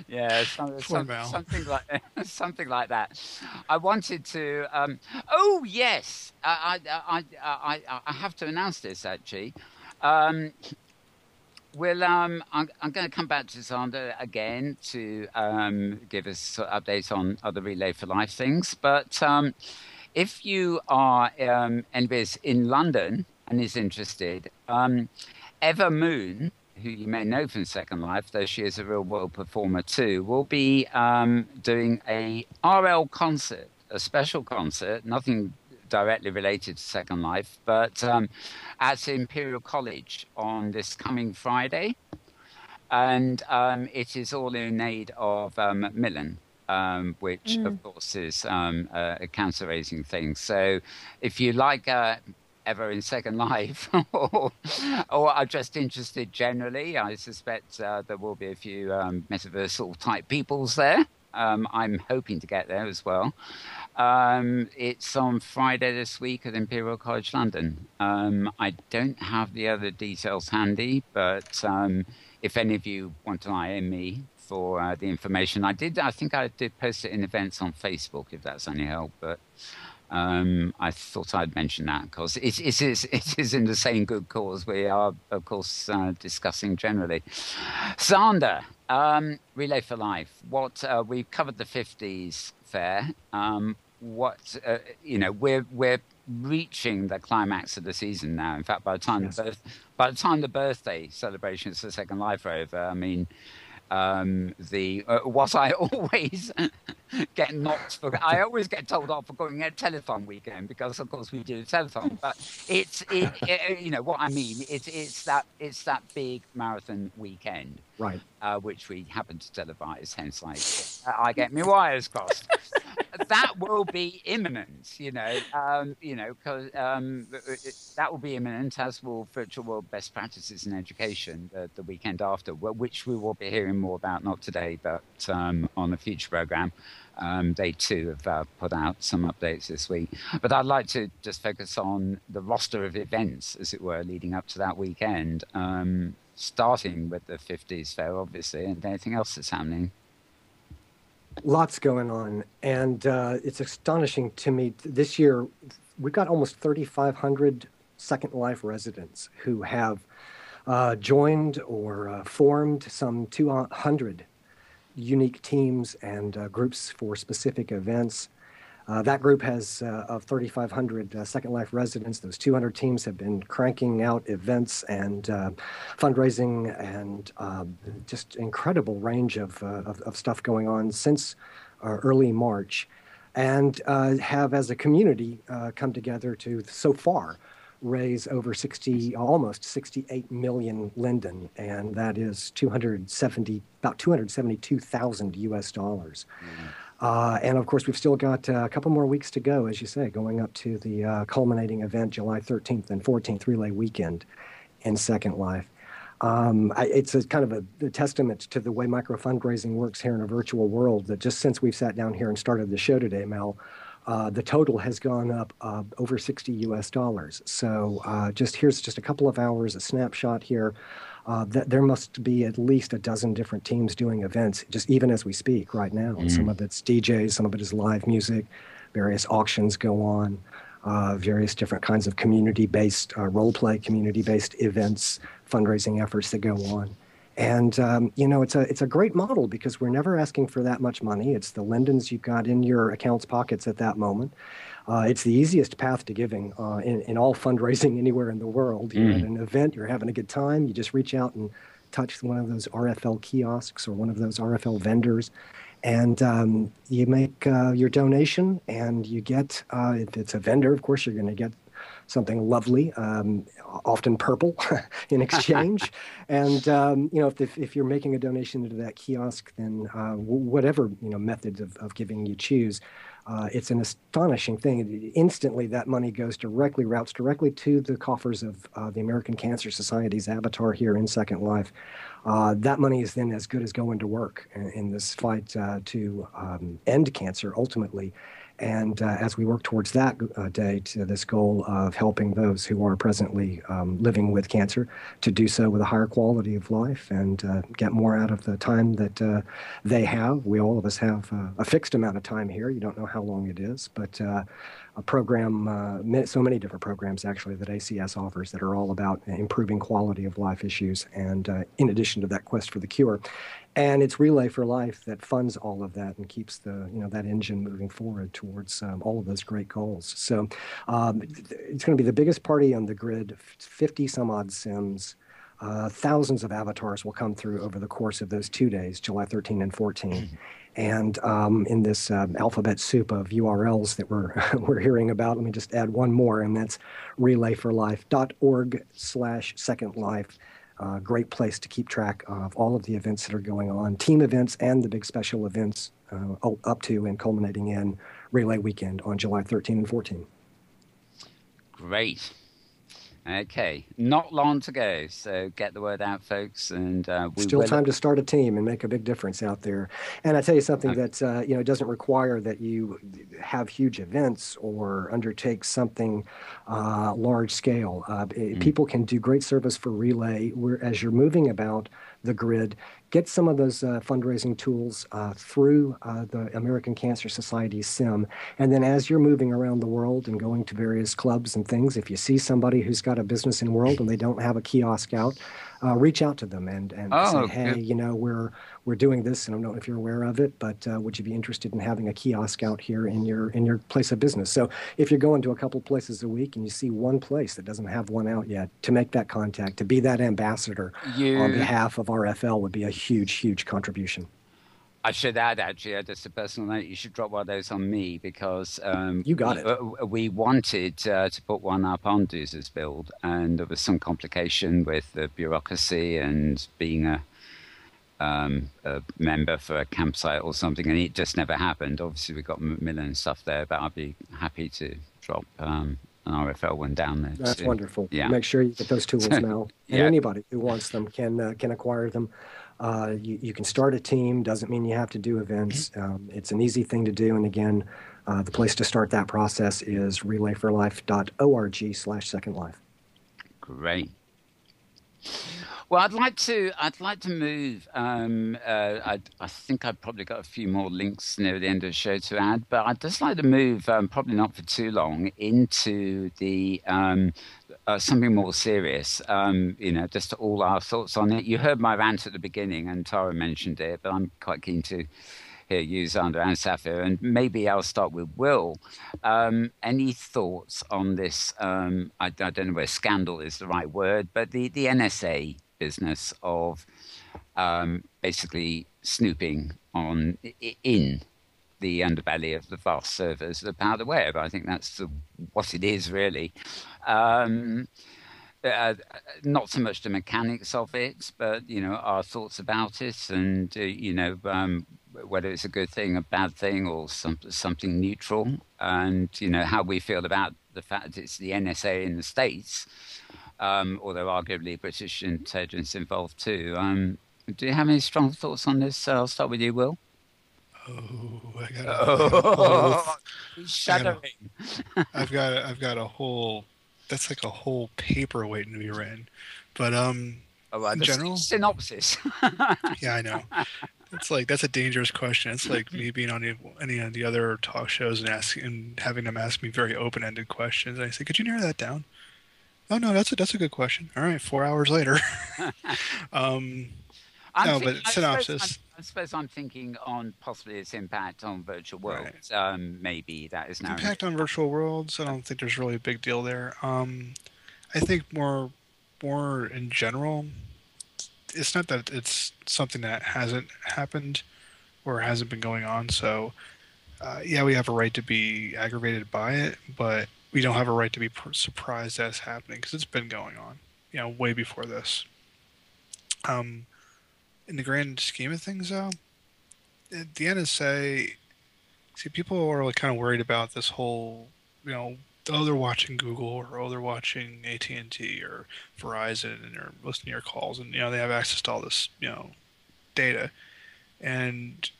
Yeah, something like that. I wanted to. Oh yes, I have to announce this actually. Well, I'm going to come back to Zander again to give us updates on other Relay for Life things. But if you are anybody's in London and is interested, Eva Moon, who you may know from Second Life, though she is a real world performer too, will be doing a RL concert, a special concert, nothing directly related to Second Life, but at Imperial College on this coming Friday. And it is all in aid of Macmillan, which of course is a cancer-raising thing. So if you like ever in Second Life or are just interested generally, I suspect there will be a few metaversal type peoples there. I'm hoping to get there as well. It's on Friday this week at Imperial College London. I don't have the other details handy, but if any of you want to IM me for the information, I think I did post it in events on Facebook, if that's any help, but I thought I'd mention that because it is in the same good cause we are, of course, discussing generally. Zander, Relay for Life. What we've covered the 50s fair. We're reaching the climax of the season now. In fact, by the time the birthday celebrations for Second Life are over, I mean, what I always get knocked for, I always get told off for going at telethon weekend because, of course, we do a telethon. But you know what I mean. It's that big marathon weekend, right? Which we happen to televise. Hence, I get my wires crossed. that will be imminent, because that will be imminent, as will Virtual World Best Practices in Education the weekend after, which we will be hearing more about, not today, but on a future program. They too have put out some updates this week. But I'd like to just focus on the roster of events, as it were, leading up to that weekend, starting with the 50s Fair, obviously, and anything else that's happening. Lots going on, and it's astonishing to me. This year, we've got almost 3,500 Second Life residents who have joined or formed some 200 unique teams and groups for specific events. That group has, of 3,500 Second Life residents, those 200 teams have been cranking out events and fundraising and just incredible range of stuff going on since early March, and have, as a community, come together to, so far, raise over almost 68 million linden, and that is about 272,000 US dollars. And of course, we've still got a couple more weeks to go, as you say, going up to the culminating event, July 13th and 14th Relay Weekend in Second Life. It's a kind of a testament to the way micro fundraising works here in a virtual world, that just since we've sat down here and started the show today, Mel, the total has gone up over 60 US dollars. So here's just a couple of hours, a snapshot here. There must be at least a dozen different teams doing events, just even as we speak right now. Mm-hmm. Some of it's DJs, some of it is live music, various auctions go on, various different kinds of community-based, role-play community-based events, fundraising efforts that go on. And, it's a great model because we're never asking for that much money. It's the lindens you've got in your account's pockets at that moment. It's the easiest path to giving in all fundraising anywhere in the world. You're at an event, you're having a good time, you just reach out and touch one of those RFL kiosks or one of those RFL vendors, and you make your donation, and you get, if it's a vendor, of course, you're going to get something lovely, often purple, in exchange. And if you're making a donation into that kiosk, then whatever methods of giving you choose, it's an astonishing thing. Instantly, that money routes directly to the coffers of the American Cancer Society's avatar here in Second Life. That money is then as good as going to work in this fight to end cancer ultimately. And as we work towards that day, to this goal of helping those who are presently living with cancer to do so with a higher quality of life and get more out of the time that they have. All of us have a fixed amount of time here. You don't know how long it is, but a program, so many different programs actually that ACS offers that are all about improving quality of life issues, and in addition to that quest for the cure. And it's Relay for Life that funds all of that and keeps that engine moving forward towards all of those great goals. So it's going to be the biggest party on the grid, 50 some odd sims. Thousands of avatars will come through over the course of those 2 days, July 13 and 14. And in this alphabet soup of URLs that we're hearing about, let me just add one more, and that's relayforlife.org/Second Life. Great place to keep track of all of the events that are going on, team events and the big special events up to and culminating in Relay Weekend on July 13 and 14. Great. Okay, not long to go, so get the word out, folks. And still time to start a team and make a big difference out there. And I tell you something that doesn't require that you have huge events or undertake something large scale. People can do great service for Relay as you're moving about the grid. Get some of those fundraising tools through the American Cancer Society SIM. And then as you're moving around the world and going to various clubs and things, if you see somebody who's got a business in World and they don't have a kiosk out, reach out to them and say, hey, we're doing this, and I don't know if you're aware of it, but would you be interested in having a kiosk out here in your place of business? So if you're going to a couple places a week and you see one place that doesn't have one out yet, to make that contact, to be that ambassador on behalf of RFL would be a huge, huge contribution. I should add, actually, just a personal note, you should drop one of those on me because you got it. We wanted to put one up on Doozer's build, and there was some complication with the bureaucracy and being a member for a campsite or something, and it just never happened. Obviously, we've got Macmillan and stuff there, but I'd be happy to drop an RFL one down there. That's too. wonderful. Yeah. Make sure you get those tools now, and Yeah. anybody who wants them can acquire them. You can start a team. Doesn't mean you have to do events. It's an easy thing to do, and again, the place to start that process is relayforlife.org/Second Life. Great. Well, I'd like to move. I think I've probably got a few more links near the end of the show to add, but I'd just like to move, probably not for too long, into the something more serious. Just all our thoughts on it. You heard my rant at the beginning, and Tara mentioned it, but I'm quite keen to hear you, Zander and Saffia, and maybe I'll start with Will. Any thoughts on this? I don't know whether scandal is the right word, but the NSA business of basically snooping in the underbelly of the vast servers that power the web. I think that's what it is, really. Not so much the mechanics of it, but our thoughts about it, and whether it's a good thing, a bad thing, or something neutral, and how we feel about the fact that it's the NSA in the States, although arguably British intelligence involved too. Do you have any strong thoughts on this? I'll start with you, Will. He's shuddering. I've got a whole. That's like a whole paper waiting to be written, but in general, synopsis. Yeah, I know. It's like that's a dangerous question. It's like me being on any of the other talk shows and having them ask me very open-ended questions. And I say, "Could you narrow that down?" Oh no, that's a good question. All right, 4 hours later. But synopsis. I suppose I'm thinking on possibly its impact on virtual worlds. Right. Maybe that is now Impact on virtual worlds. I don't think there's really a big deal there. I think more in general, it's not that it's something that hasn't happened or hasn't been going on. So, yeah, we have a right to be aggravated by it, but we don't have a right to be surprised that it's happening because it's been going on, way before this. In the grand scheme of things, though, the NSA, people are like kind of worried about this whole, oh, they're watching Google, or oh, they're watching AT&T or Verizon, and they're listening to your calls, and they have access to all this, data, and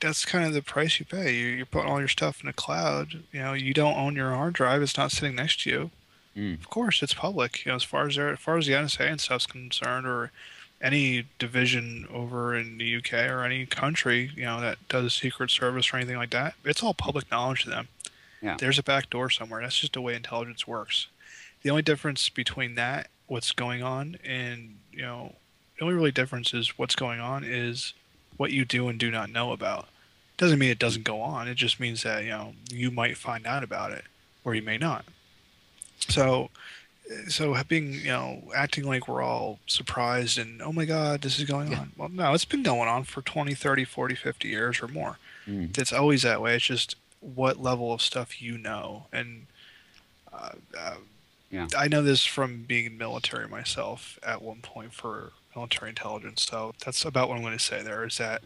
that's kind of the price you pay. You're putting all your stuff in the cloud. You don't own your hard drive; it's not sitting next to you. Of course, it's public. As far as the NSA and stuff's concerned, or any division over in the UK or any country, that does Secret Service or anything like that, it's all public knowledge to them. Yeah. There's a back door somewhere. That's just the way intelligence works. The only difference between that, what's going on, and, the only really difference is what's going on is what you do and do not know about. Doesn't mean it doesn't go on. It just means that, you might find out about it or you may not. So being, acting like we're all surprised and, oh my God, this is going on. Well, no, it's been going on for 20, 30, 40, 50 years or more. It's always that way. It's just what level of stuff you know. And I know this from being in military myself at one point for military intelligence. So that's about what I'm going to say there, is that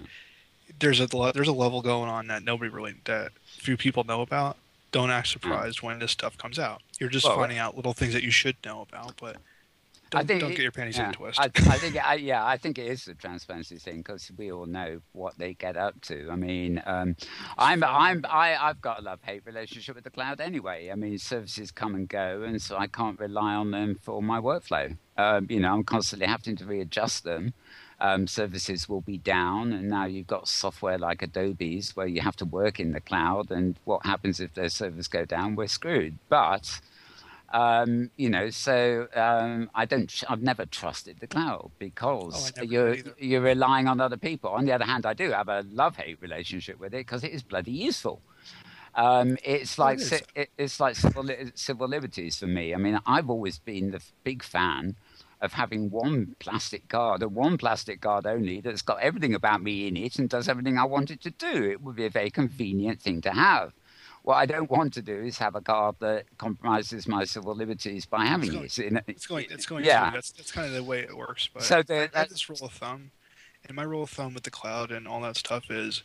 there's a level going on that few people know about. Don't act surprised when this stuff comes out. You're just finding out little things that you should know about, but don't get your panties in a twist. I think it is the transparency thing, because we all know what they get up to. I mean, I've got a love-hate relationship with the cloud anyway. I mean, services come and go, and so I can't rely on them for my workflow. I'm constantly having to readjust them. Services will be down, and now you've got software like Adobe's where you have to work in the cloud, and what happens if those servers go down? We're screwed. But I've never trusted the cloud because you're relying on other people. On the other hand, I do have a love-hate relationship with it because it is bloody useful. It's like civil liberties for me. I mean, I've always been the big fan of having one plastic card only, that's got everything about me in it and does everything I want it to do. It would be a very convenient thing to have. What I don't want to do is have a card that compromises my civil liberties by having it. It's going to. That's kind of the way it works. But so I have this rule of thumb. And my rule of thumb with the cloud and all that stuff is,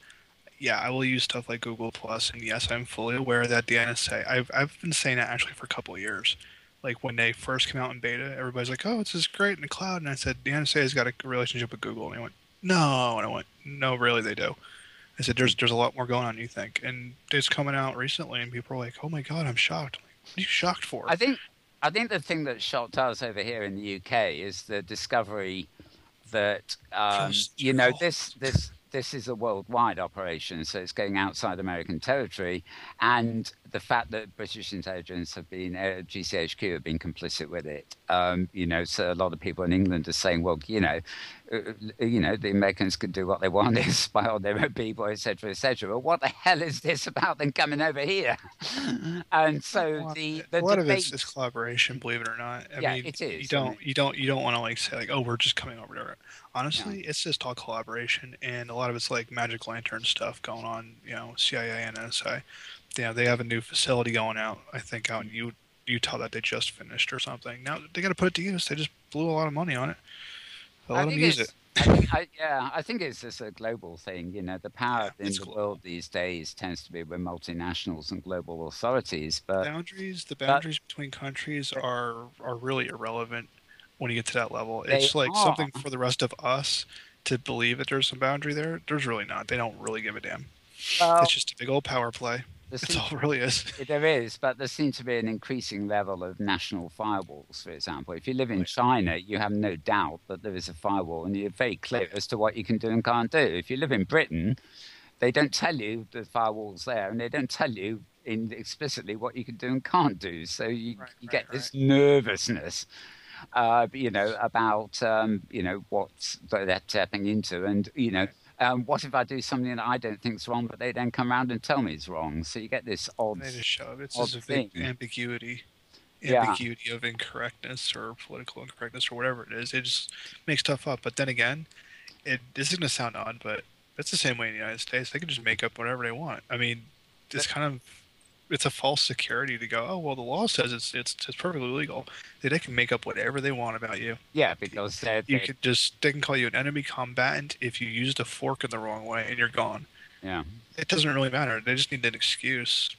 yeah, I will use stuff like Google Plus, and yes, I'm fully aware that the NSA. I've been saying that actually for a couple of years. Like when they first came out in beta, everybody's like, "Oh, it's just great in the cloud," and I said, "The NSA has got a relationship with Google," and they went, "No," and I went, "No, really, they do." I said, "There's a lot more going on than you think," and it's coming out recently, and people are like, "Oh my God, I'm shocked." I'm like, what are you shocked for? I think the thing that shocked us over here in the UK is the discovery that this is a worldwide operation, so it's going outside American territory, and the fact that British intelligence have been GCHQ have been complicit with it. So a lot of people in England are saying, well, the Americans can do what they want, they spy on their own people, etc., etc. Well, what the hell is this about them coming over here? And so the a lot of debate, it's collaboration, believe it or not. I mean, it is. You don't want to like say like, oh, we're just coming over there. Honestly, it's just all collaboration, and a lot of it's like Magic Lantern stuff going on. CIA and NSA. They have a new facility going out. I think out in Utah that they just finished or something. Now they got to put it to use. They just blew a lot of money on it. So let them use it. I think it's just a global thing. The power in the world these days tends to be with multinationals and global authorities. But the boundaries between countries are really irrelevant when you get to that level. It's like something for the rest of us to believe that there's some boundary there. There's really not. They don't really give a damn. It's just a big old power play. That's all it really is. There is, but there seems to be an increasing level of national firewalls, for example. If you live in China, you have no doubt that there is a firewall, and you're very clear as to what you can do and can't do. If you live in Britain, they don't tell you the firewall's there, and they don't tell you explicitly what you can do and can't do. So you get this nervousness, about what they're tapping into, and what if I do something that I don't think is wrong, but they then come around and tell me it's wrong? So you get this odd. They just shove. It's just a big ambiguity of incorrectness or political incorrectness or whatever it is. It just makes stuff up. But then again, this is going to sound odd, but that's the same way in the United States. They can just make up whatever they want. I mean, it's a false security to go, oh, well, the law says it's perfectly legal. They can make up whatever they want about you. Yeah, because they can call you an enemy combatant if you used a fork in the wrong way and you're gone. Yeah. It doesn't really matter. They just need an excuse.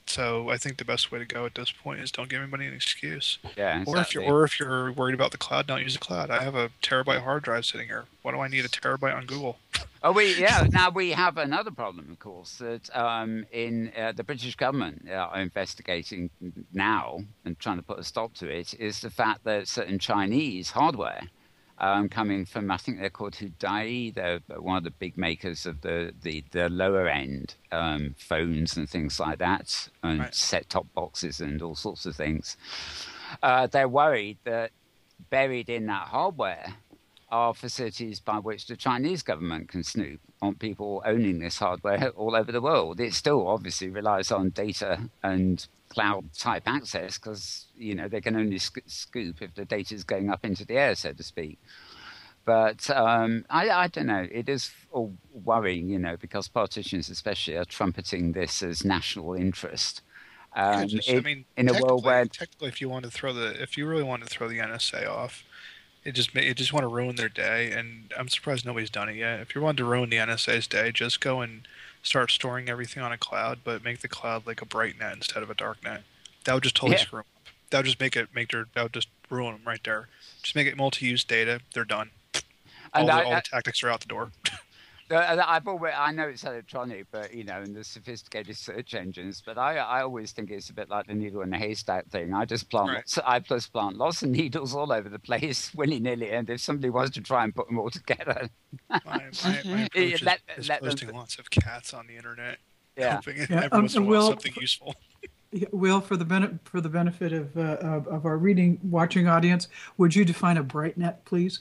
So I think the best way to go at this point is don't give anybody an excuse. Yeah, exactly. Or if you're worried about the cloud, don't use the cloud. I have a terabyte hard drive sitting here. Why do I need a terabyte on Google? Now we have another problem, of course, that the British government are investigating now and trying to put a stop to it, is the fact that certain Chinese hardware coming from, I think they're called Hudai. They're one of the big makers of the lower end phones and things like that, and set-top boxes and all sorts of things. They're worried that buried in that hardware are facilities by which the Chinese government can snoop on people owning this hardware all over the world. It still obviously relies on data and cloud-type access because, they can only scoop if the data is going up into the air, so to speak. But I don't know. It is all worrying, because politicians especially are trumpeting this as national interest. In a world where technically, if you really want to throw the NSA off, it just want to ruin their day, and I'm surprised nobody's done it yet. If you want to ruin the NSA's day, just go and start storing everything on a cloud, but make the cloud like a bright net instead of a dark net. That would just totally screw them up. That would just that would just ruin them right there. Just make it multi-use data. They're done. All the tactics are out the door. I know it's electronic, but and the sophisticated search engines. But I always think it's a bit like the needle in the haystack thing. I just plant lots of needles all over the place, willy nilly. And if somebody wants to try and put them all together, my approach is posting lots of cats on the internet, hoping every once in a while something useful. Will, for the benefit of our watching audience, would you define a bright net, please?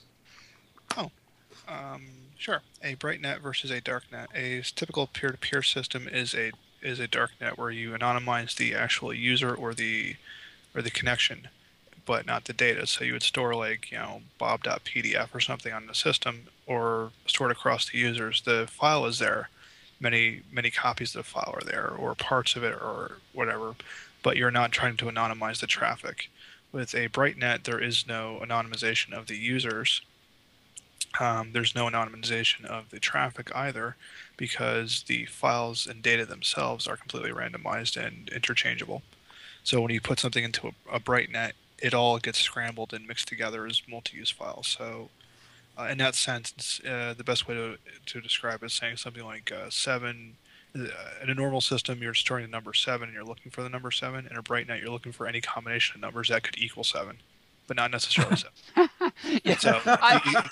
Sure. A bright net versus a dark net. A typical peer-to-peer system is a dark net where you anonymize the actual user or the connection, but not the data. So you would store bob.pdf or something on the system, or store it across the users. The file is there. Many copies of the file are there, or parts of it, or whatever, but you're not trying to anonymize the traffic. With a bright net, there is no anonymization of the users. There's no anonymization of the traffic either, because the files and data themselves are completely randomized and interchangeable. So when you put something into a BrightNet, it all gets scrambled and mixed together as multi-use files. So in that sense, the best way to describe it is saying something like 7. In a normal system, you're storing the number 7 and you're looking for the number 7. In a BrightNet, you're looking for any combination of numbers that could equal 7, but not necessarily 7. Yeah. So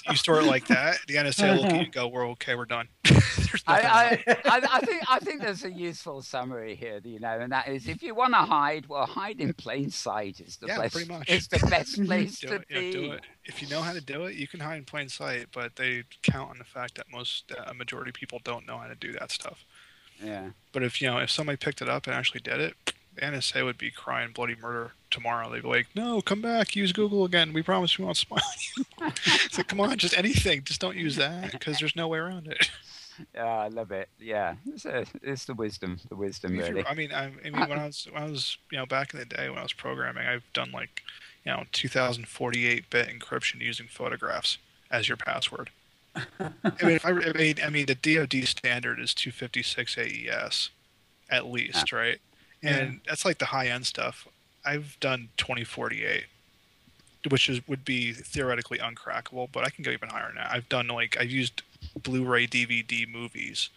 you store it like that. The NSA will look at you and go, "We're okay. We're done." There's nothing wrong. I think there's a useful summary here, and that is, if you want to hide, well, hide in plain sight is the best. Pretty much. It's the best place to be. Do it. If you know how to do it, you can hide in plain sight. But they count on the fact that a majority of people don't know how to do that stuff. Yeah. But if somebody picked it up and actually did it, the NSA would be crying bloody murder tomorrow. They'd be like, "No, come back, use Google again. We promise we won't spy you." It's like, come on, just anything. Just don't use that, because there's no way around it. Yeah, I love it. Yeah, it's the wisdom. The wisdom, really. I mean, when I was back in the day when I was programming, I've done 2048-bit encryption using photographs as your password. I mean, the DoD standard is 256 AES, at least, right? And that's like the high-end stuff. I've done 2048, which would be theoretically uncrackable, but I can go even higher than that. I've used Blu-ray DVD movies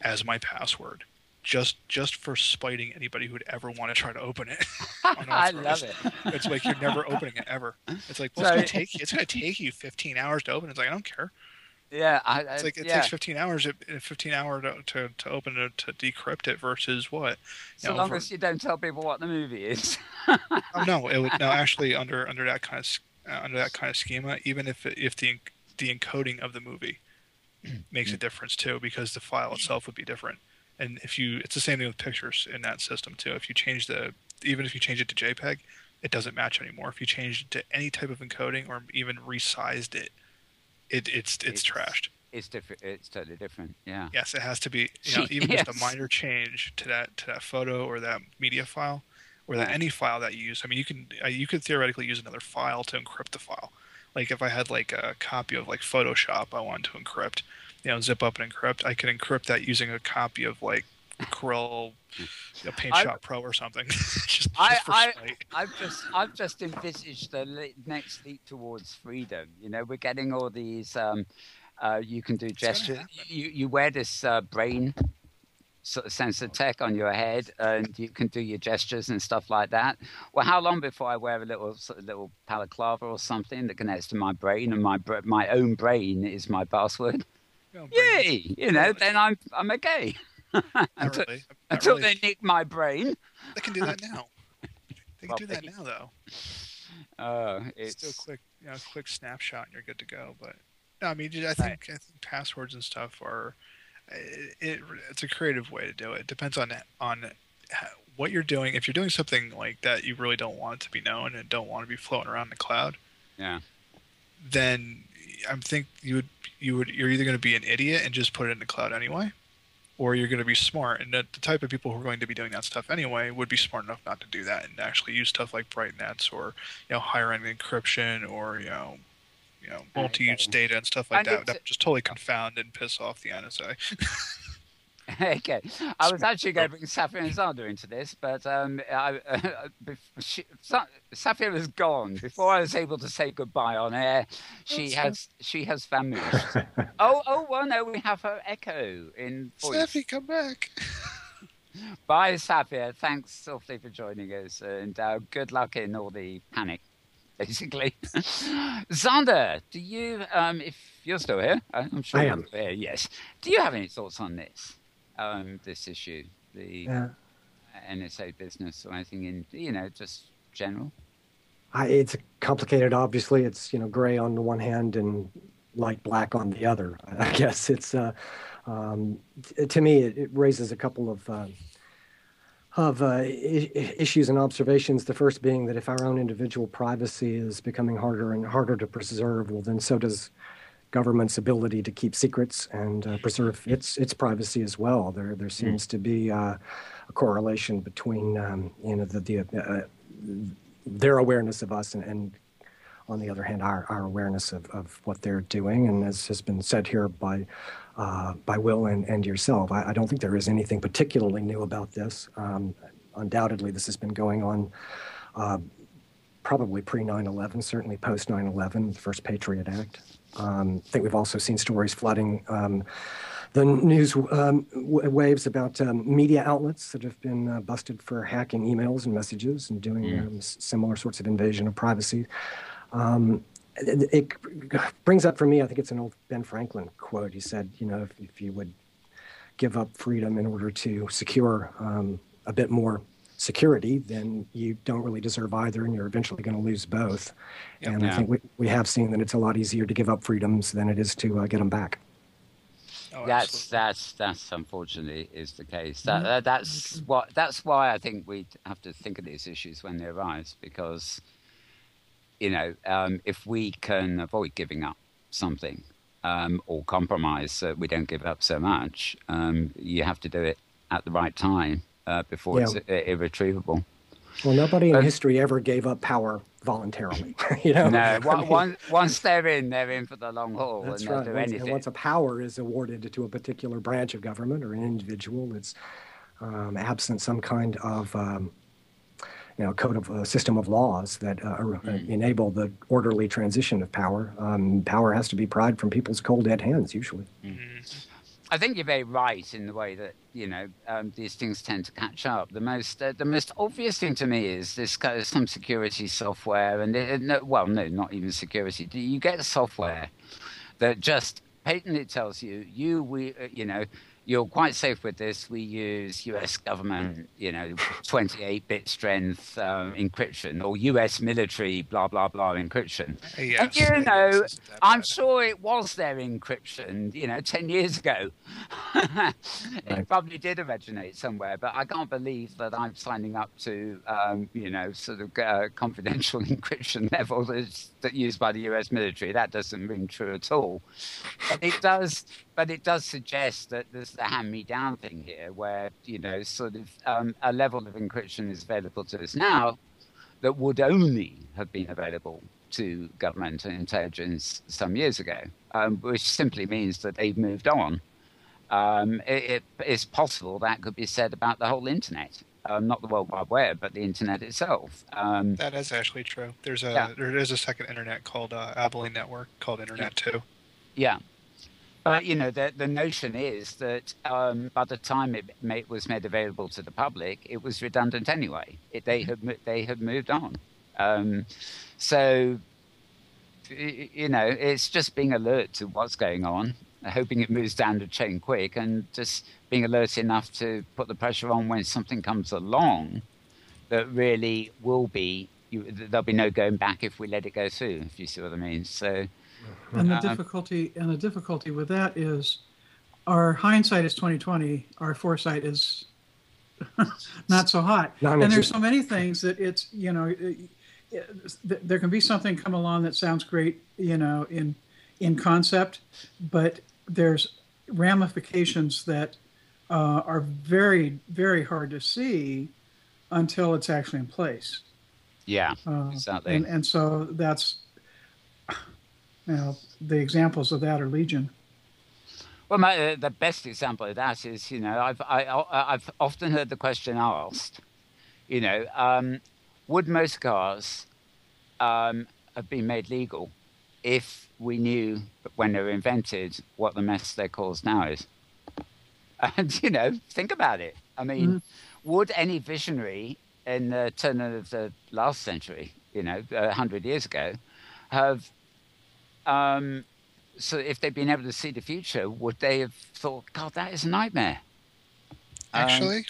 as my password, just for spiting anybody who'd ever want to try to open it. I love it. It's like you're never opening it ever. It's like, well, it's gonna take you 15 hours to open it. It's like, I don't care. Yeah, it's like it takes 15 hours. 15 hours to open it, to decrypt it, versus what? So long as you don't tell people what the movie is. Oh, no, it would actually under that kind of schema. Even if the encoding of the movie makes a difference too, because the file itself would be different. And it's the same thing with pictures in that system too. If you change even if you change it to JPEG, it doesn't match anymore. If you change it to any type of encoding or even resized it, it's trashed. It's different. It's totally different. Yeah. Yes, it has to be. Even just a minor change to that photo or that media file, or any file that you use. I mean, you could theoretically use another file to encrypt the file. Like if I had a copy of Photoshop I wanted to encrypt, zip up and encrypt, I could encrypt that using a copy of Corel Paint Shop Pro or something. just for spite. I've just envisaged the next leap towards freedom. We're getting all these. You can do gestures. You wear this brain sort of sensor tech on your head, and you can do your gestures and stuff like that. Well, how long before I wear a little balaclava or something that connects to my brain, and my own brain is my password? Yay! Then I'm okay. Until they nick my brain. They can do that now. They can do that now, though. It's still quick snapshot and you're good to go. But no, I mean, I think passwords and stuff are. It's a creative way to do it. It depends on what you're doing. If you're doing something like that, you really don't want it to be known and don't want to be floating around in the cloud. Yeah. Then I think you're either going to be an idiot and just put it in the cloud anyway, or you're going to be smart. And the type of people who are going to be doing that stuff anyway would be smart enough not to do that and actually use stuff like BrightNets or higher end encryption or multi-use data and stuff like that. That would just totally confound and piss off the NSA. Okay, I was actually going to bring Saffia and Zander into this, but Saffia was gone before I was able to say goodbye on air. She has vanished. Well, no, we have her echo in voice. Saffia, come back. Bye, Saffia. Thanks awfully for joining us, and good luck in all the panic. Basically, Zander, do you, if you're still here, I'm sure you're here, yes. Do you have any thoughts on this? This issue, the NSA business, or anything in, just general? It's complicated. Obviously, it's gray on the one hand and light black on the other. I guess it's to me it raises a couple of issues and observations. The first being that if our own individual privacy is becoming harder and harder to preserve, well, then so does government's ability to keep secrets and preserve its privacy as well. There seems to be a correlation between their awareness of us and on the other hand, our awareness of what they're doing. And as has been said here by Will and yourself, I don't think there is anything particularly new about this. Undoubtedly, this has been going on probably pre 9/11, certainly post 9/11, the first Patriot Act. I think we've also seen stories flooding the news waves about media outlets that have been busted for hacking emails and messages and doing similar sorts of invasion of privacy. It brings up for me, I think it's an old Ben Franklin quote. He said, if you would give up freedom in order to secure a bit more security, then you don't really deserve either, and you're eventually going to lose both. Yep. And I think we have seen that it's a lot easier to give up freedoms than it is to get them back. Oh, that's unfortunately is the case. That's why I think we have to think of these issues when they arise, because if we can avoid giving up something or compromise so we don't give up so much, you have to do it at the right time before it's irretrievable. Well, nobody in history ever gave up power voluntarily. No, once they're in for the long haul. That's and right. Do anything. And once a power is awarded to a particular branch of government or an individual, it's absent some kind of code of system of laws that enable the orderly transition of power. Power has to be pried from people's cold dead hands, usually. Mm-hmm. I think you're very right in the way that these things tend to catch up. The most obvious thing to me is this kind of some security software, and not even security. You get software that just patently tells you you're quite safe with this. We use U.S. government, 28-bit strength encryption, or U.S. military blah blah blah encryption. Yes, and I'm sure it was their encryption, 10 years ago. It probably did originate somewhere, but I can't believe that I'm signing up to, sort of confidential encryption level that's used by the U.S. military. That doesn't ring true at all. But it does suggest that there's the hand-me-down thing here, where a level of encryption is available to us now that would only have been available to government and intelligence some years ago, which simply means that they've moved on. It is possible that could be said about the whole internet. Not the World Wide Web, but the internet itself. That is actually true. There is a second internet called Abilene Network called Internet 2. Yeah. But, the notion is that by the time it was made available to the public, it was redundant anyway. They had moved on. It's just being alert to what's going on, hoping it moves down the chain quick, and just being alert enough to put the pressure on when something comes along that really will be, there'll be no going back if we let it go through, if you see what I mean. So... And the difficulty with that is, our hindsight is 20/20. Our foresight is not so hot. And there's so many things that it's there can be something come along that sounds great, in concept, but there's ramifications that are very, very hard to see until it's actually in place. Yeah, exactly. And so that's. The examples of that are legion. Well, the best example of that is, I've often heard the question asked, would motor cars have been made legal if we knew when they were invented what the mess they cause now is? And, think about it. I mean, would any visionary in the turn of the last century, 100 years ago, have... so if they'd been able to see the future, would they have thought, God, that is a nightmare? Actually,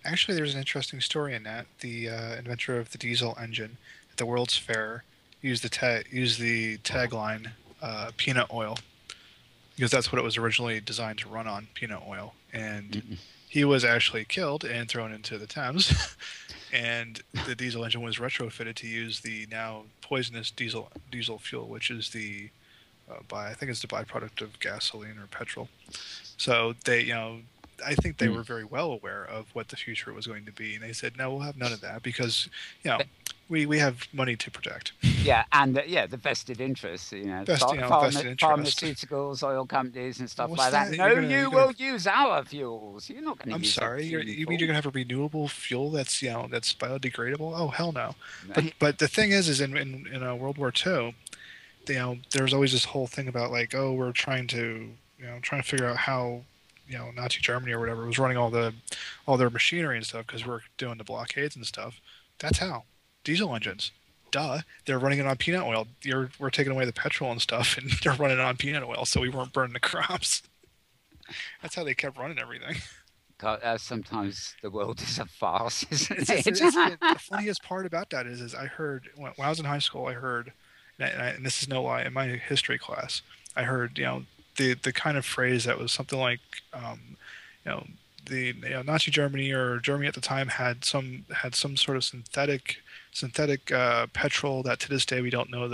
there's an interesting story in that. The inventor of the diesel engine at the World's Fair used the tagline peanut oil, because that's what it was originally designed to run on, peanut oil. And he was actually killed and thrown into the Thames. And the diesel engine was retrofitted to use the now poisonous diesel fuel, which is I think it's the byproduct of gasoline or petrol. So they, I think they were very well aware of what the future was going to be, and they said, no, we'll have none of that because, we have money to protect. Yeah, and the vested interests, Vested interest. pharmaceuticals, oil companies, and stuff like that. No, you will use our fuels. You're not going to use. I'm sorry. You mean you're going to have a renewable fuel that's that's biodegradable? Oh hell no! But the thing is in World War II, there's always this whole thing about like, oh, we're trying to figure out how Nazi Germany or whatever was running all their machinery and stuff because we're doing the blockades and stuff. That's how diesel engines. Duh, they're running it on peanut oil. We're taking away the petrol and stuff, and they're running it on peanut oil, so we weren't burning the crops. That's how they kept running everything. God, sometimes the world is a farce, isn't it? The funniest part about that is I heard when I was in high school, I heard, and this is no lie, in my history class, I heard the kind of phrase that was something like Nazi Germany or Germany at the time had some sort of synthetic petrol that to this day we don't know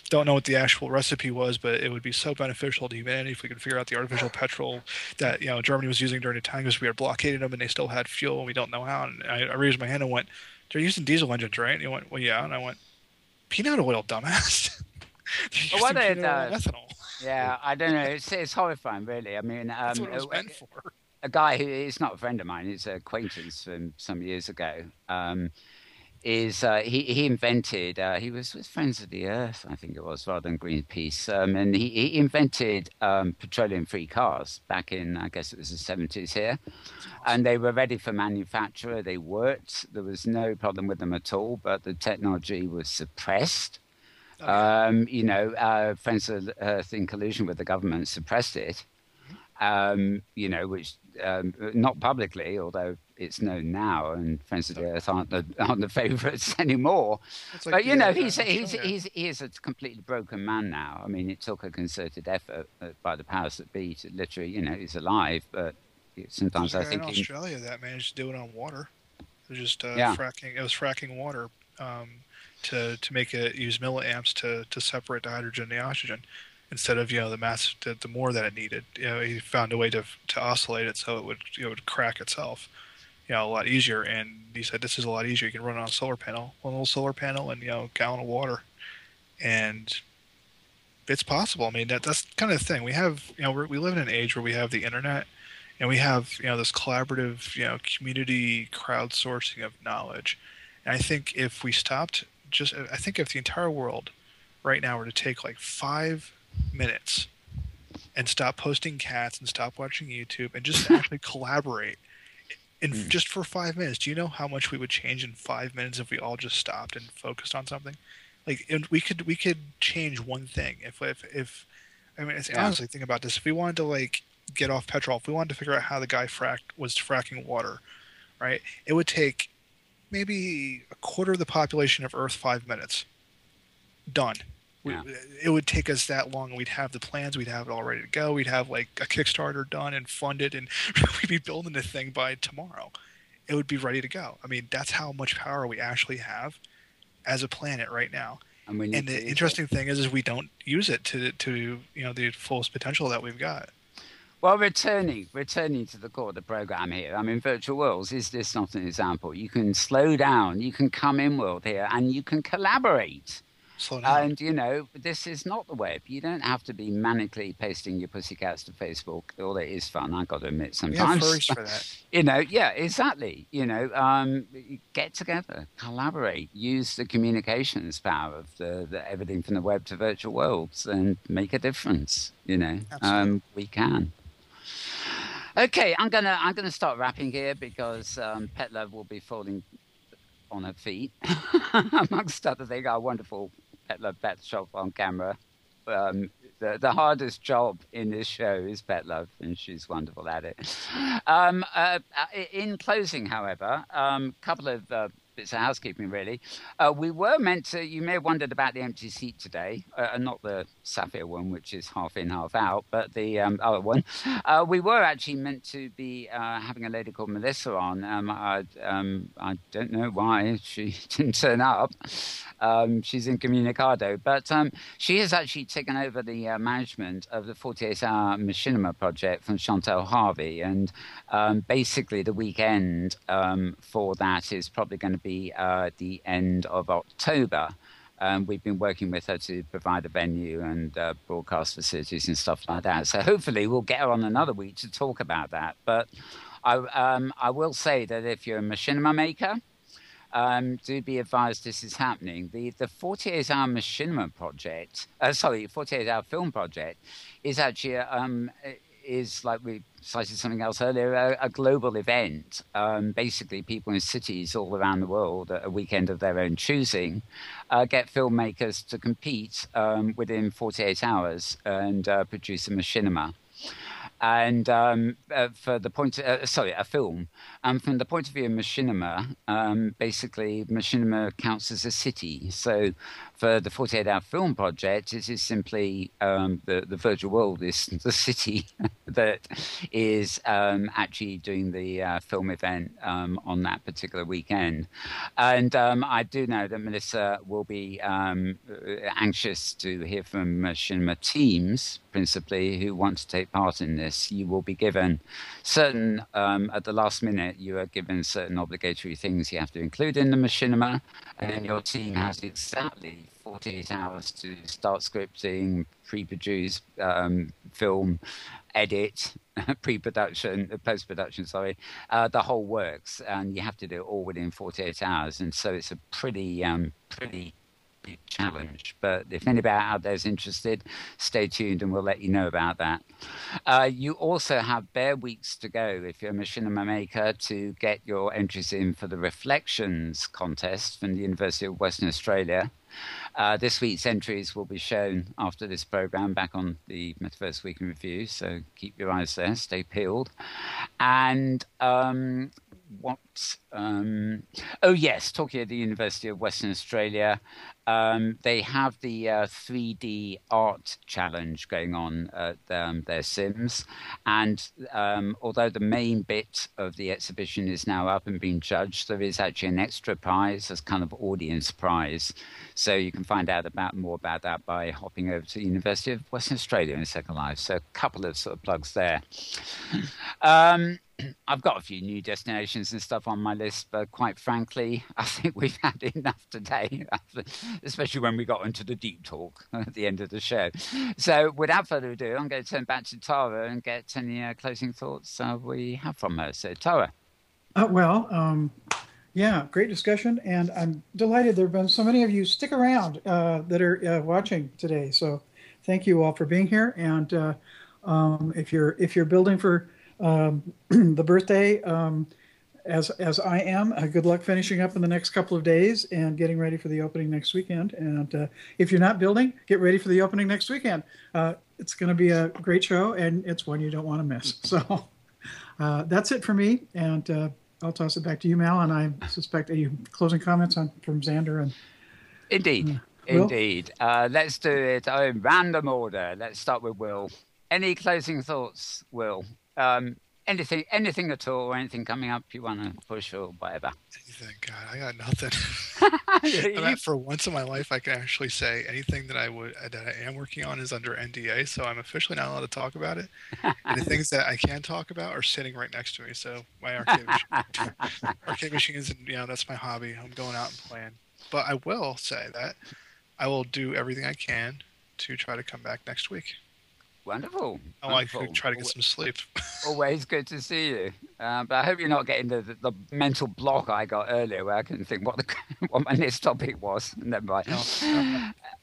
don't know what the actual recipe was, but it would be so beneficial to humanity if we could figure out the artificial petrol that Germany was using during the time because we had blockaded them and they still had fuel and we don't know how. And I raised my hand and went, "They're using diesel engines, right?" And he went, "Well, yeah." And I went, "Peanut oil, dumbass." What ethanol. Yeah, I don't know. It's horrifying, really. I mean, that's what it was meant for. A guy who is not a friend of mine, he's an acquaintance from some years ago, he invented, he was with Friends of the Earth, I think it was, rather than Greenpeace, and he invented petroleum-free cars back in, I guess it was the 70s here, and they were ready for manufacture. They worked. There was no problem with them at all, but the technology was suppressed. Friends of the Earth in collusion with the government suppressed it. Which not publicly, although it's known now, and Friends of the Earth aren't the favourites anymore. Like but he is a completely broken man now. I mean, it took a concerted effort by the powers that be to literally, he's alive, but sometimes I think in Australia that managed to do it on water. It was just fracking. It was fracking water to make it use milliamps to separate the hydrogen and the oxygen. Instead of the more that it needed, he found a way to oscillate it so it would crack itself, a lot easier. And he said this is a lot easier. You can run it on a solar panel, one little solar panel, and gallon of water, and it's possible. I mean that's kind of the thing. We have we live in an age where we have the internet, and we have this collaborative community crowdsourcing of knowledge. And I think if we stopped, I think if the entire world right now were to take like 5 minutes and stop posting cats and stop watching YouTube and just actually collaborate just for 5 minutes. Do you know how much we would change in 5 minutes if we all just stopped and focused on something? Like, and we could change one thing. Honestly, think about this. If we wanted to get off petrol, if we wanted to figure out how the guy was fracking water, right? It would take maybe a quarter of the population of Earth 5 minutes. Done. Yeah. It would take us that long. We'd have the plans. We'd have it all ready to go. We'd have a Kickstarter done and funded, and we'd be building the thing by tomorrow. It would be ready to go. I mean, that's how much power we actually have as a planet right now. And the interesting thing is we don't use it to the fullest potential that we've got. Well, returning to the core of the program here, I mean, virtual worlds, is this not an example? You can slow down, you can come Inworld here, and you can collaborate. And, this is not the web. You don't have to be manically pasting your pussycats to Facebook, although it is fun, I've got to admit, sometimes. We have furries for that. Yeah, exactly. Get together, collaborate, use the communications power of the everything from the web to virtual worlds and make a difference, we can. Okay, I'm gonna start wrapping here because Pet Love will be falling on her feet, amongst other things. Our wonderful Pet Love Pet Shop on camera. The hardest job in this show is Pet Love, and she's wonderful at it. In closing, however, couple of bits of housekeeping, really. We were meant to, you may have wondered about the empty seat today, not the Saffia one, which is half in, half out, but the other one. We were actually meant to be having a lady called Melissa on. I don't know why she didn't turn up. She's incommunicado, but she has actually taken over the management of the 48-hour machinima project from Chantal Harvey, and basically the weekend for that is probably going to be be the end of October. We've been working with her to provide a venue and broadcast facilities and stuff like that. So hopefully we'll get her on another week to talk about that. But I will say that if you're a machinima maker, do be advised this is happening. The 48-hour machinima project, 48-hour film project, is actually is, like we cited something else earlier, a global event. Basically, people in cities all around the world at a weekend of their own choosing get filmmakers to compete within 48 hours and produce a machinima. And for the point, a film. From the point of view of machinima, basically machinima counts as a city. So for the 48-hour film project, it is simply the virtual world is the city that is actually doing the film event on that particular weekend. And I do know that Melissa will be anxious to hear from machinima teams, principally, who want to take part in this. You will be given certain, at the last minute, you are given certain obligatory things you have to include in the machinima, and then your team has exactly 48 hours to start scripting, pre-produce, film, edit, post-production, the whole works, and you have to do it all within 48 hours, and so it's a pretty big challenge. But if anybody out there is interested, stay tuned and we'll let you know about that. You also have bare weeks to go if you're a machinima maker to get your entries in for the Reflections contest from the University of Western Australia. This week's entries will be shown after this program back on the Metaverse Week in Review, so keep your eyes there, stay peeled. And talking of the University of Western Australia, they have the 3D art challenge going on at their Sims, and although the main bit of the exhibition is now up and being judged, there is actually an extra prize as kind of audience prize. So you can find out more about that by hopping over to the University of Western Australia in Second Life. So a couple of sort of plugs there. I've got a few new destinations and stuff on my list, but quite frankly, I think we've had enough today, especially when we got into the deep talk at the end of the show. So without further ado, I'm going to turn back to Tara and get any closing thoughts we have from her. So Tara. Yeah, great discussion, and I'm delighted there have been so many of you stick around that are watching today. So thank you all for being here, and if you're building for the birthday, as I am, good luck finishing up in the next couple of days and getting ready for the opening next weekend. And if you're not building, get ready for the opening next weekend. It's going to be a great show, and it's one you don't want to miss. So that's it for me, and I'll toss it back to you, Mal, and I suspect you closing comments from Zander and Indeed. Will? Indeed. Let's do it in random order. Let's start with Will. Any closing thoughts, Will? Anything at all, or anything coming up you want to push or whatever? Anything? God, I got nothing. For once in my life, I can actually say anything that I am working on is under NDA, so I'm officially not allowed to talk about it. And the things that I can talk about are sitting right next to me. So my arcade machines, and that's my hobby. I'm going out and playing. But I will say that I will do everything I can to try to come back next week. Wonderful. I could try to get some sleep. Always good to see you. But I hope you're not getting the mental block I got earlier where I couldn't think what my next topic was. Never mind. No.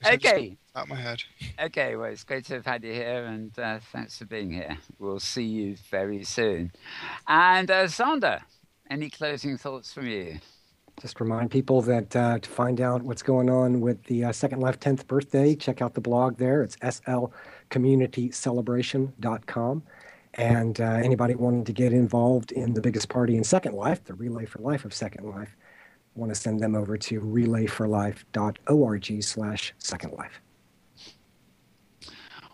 Okay. Out my head. Okay, well, it's great to have had you here, and thanks for being here. We'll see you very soon. And Zander, any closing thoughts from you? Just remind people that to find out what's going on with the Second Life 10th birthday, check out the blog there. It's slcommunitycelebration.com. And anybody wanting to get involved in the biggest party in Second Life, the Relay for Life of Second Life, want to send them over to relayforlife.org/Second Life.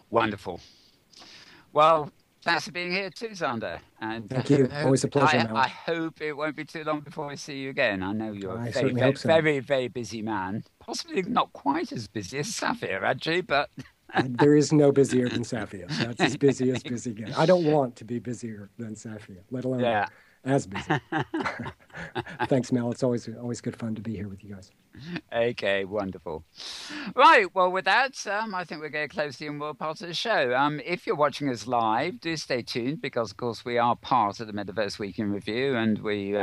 Wonderful. Well, thanks for being here too, Zander. And thank you. Always a pleasure, Mel. I hope it won't be too long before we see you again. I know you're a very, very busy man. Possibly not quite as busy as Saffia, actually, but... There is no busier than Saffia. That's as busy as busy gets. I don't want to be busier than Saffia, let alone As busy. Thanks, Mel. It's always good fun to be here with you guys. Okay, wonderful. Right, well, with that, I think we're going to close the Inworld part of the show. If you're watching us live, do stay tuned because, of course, we are part of the Metaverse Week in Review, and we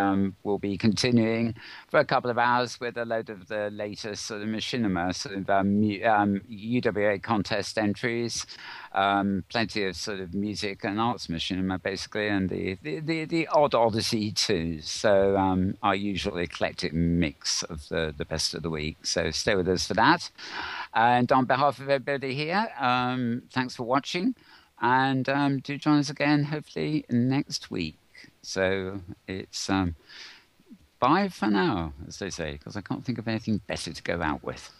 will be continuing for a couple of hours with a load of the latest sort of machinima, sort of UWA contest entries, plenty of sort of music and arts machinima, basically, and the odd odyssey too. So our usual eclectic mix of the best of the week. So stay with us for that. And on behalf of everybody here, thanks for watching, and do join us again hopefully next week. So it's bye for now, as they say, because I can't think of anything better to go out with.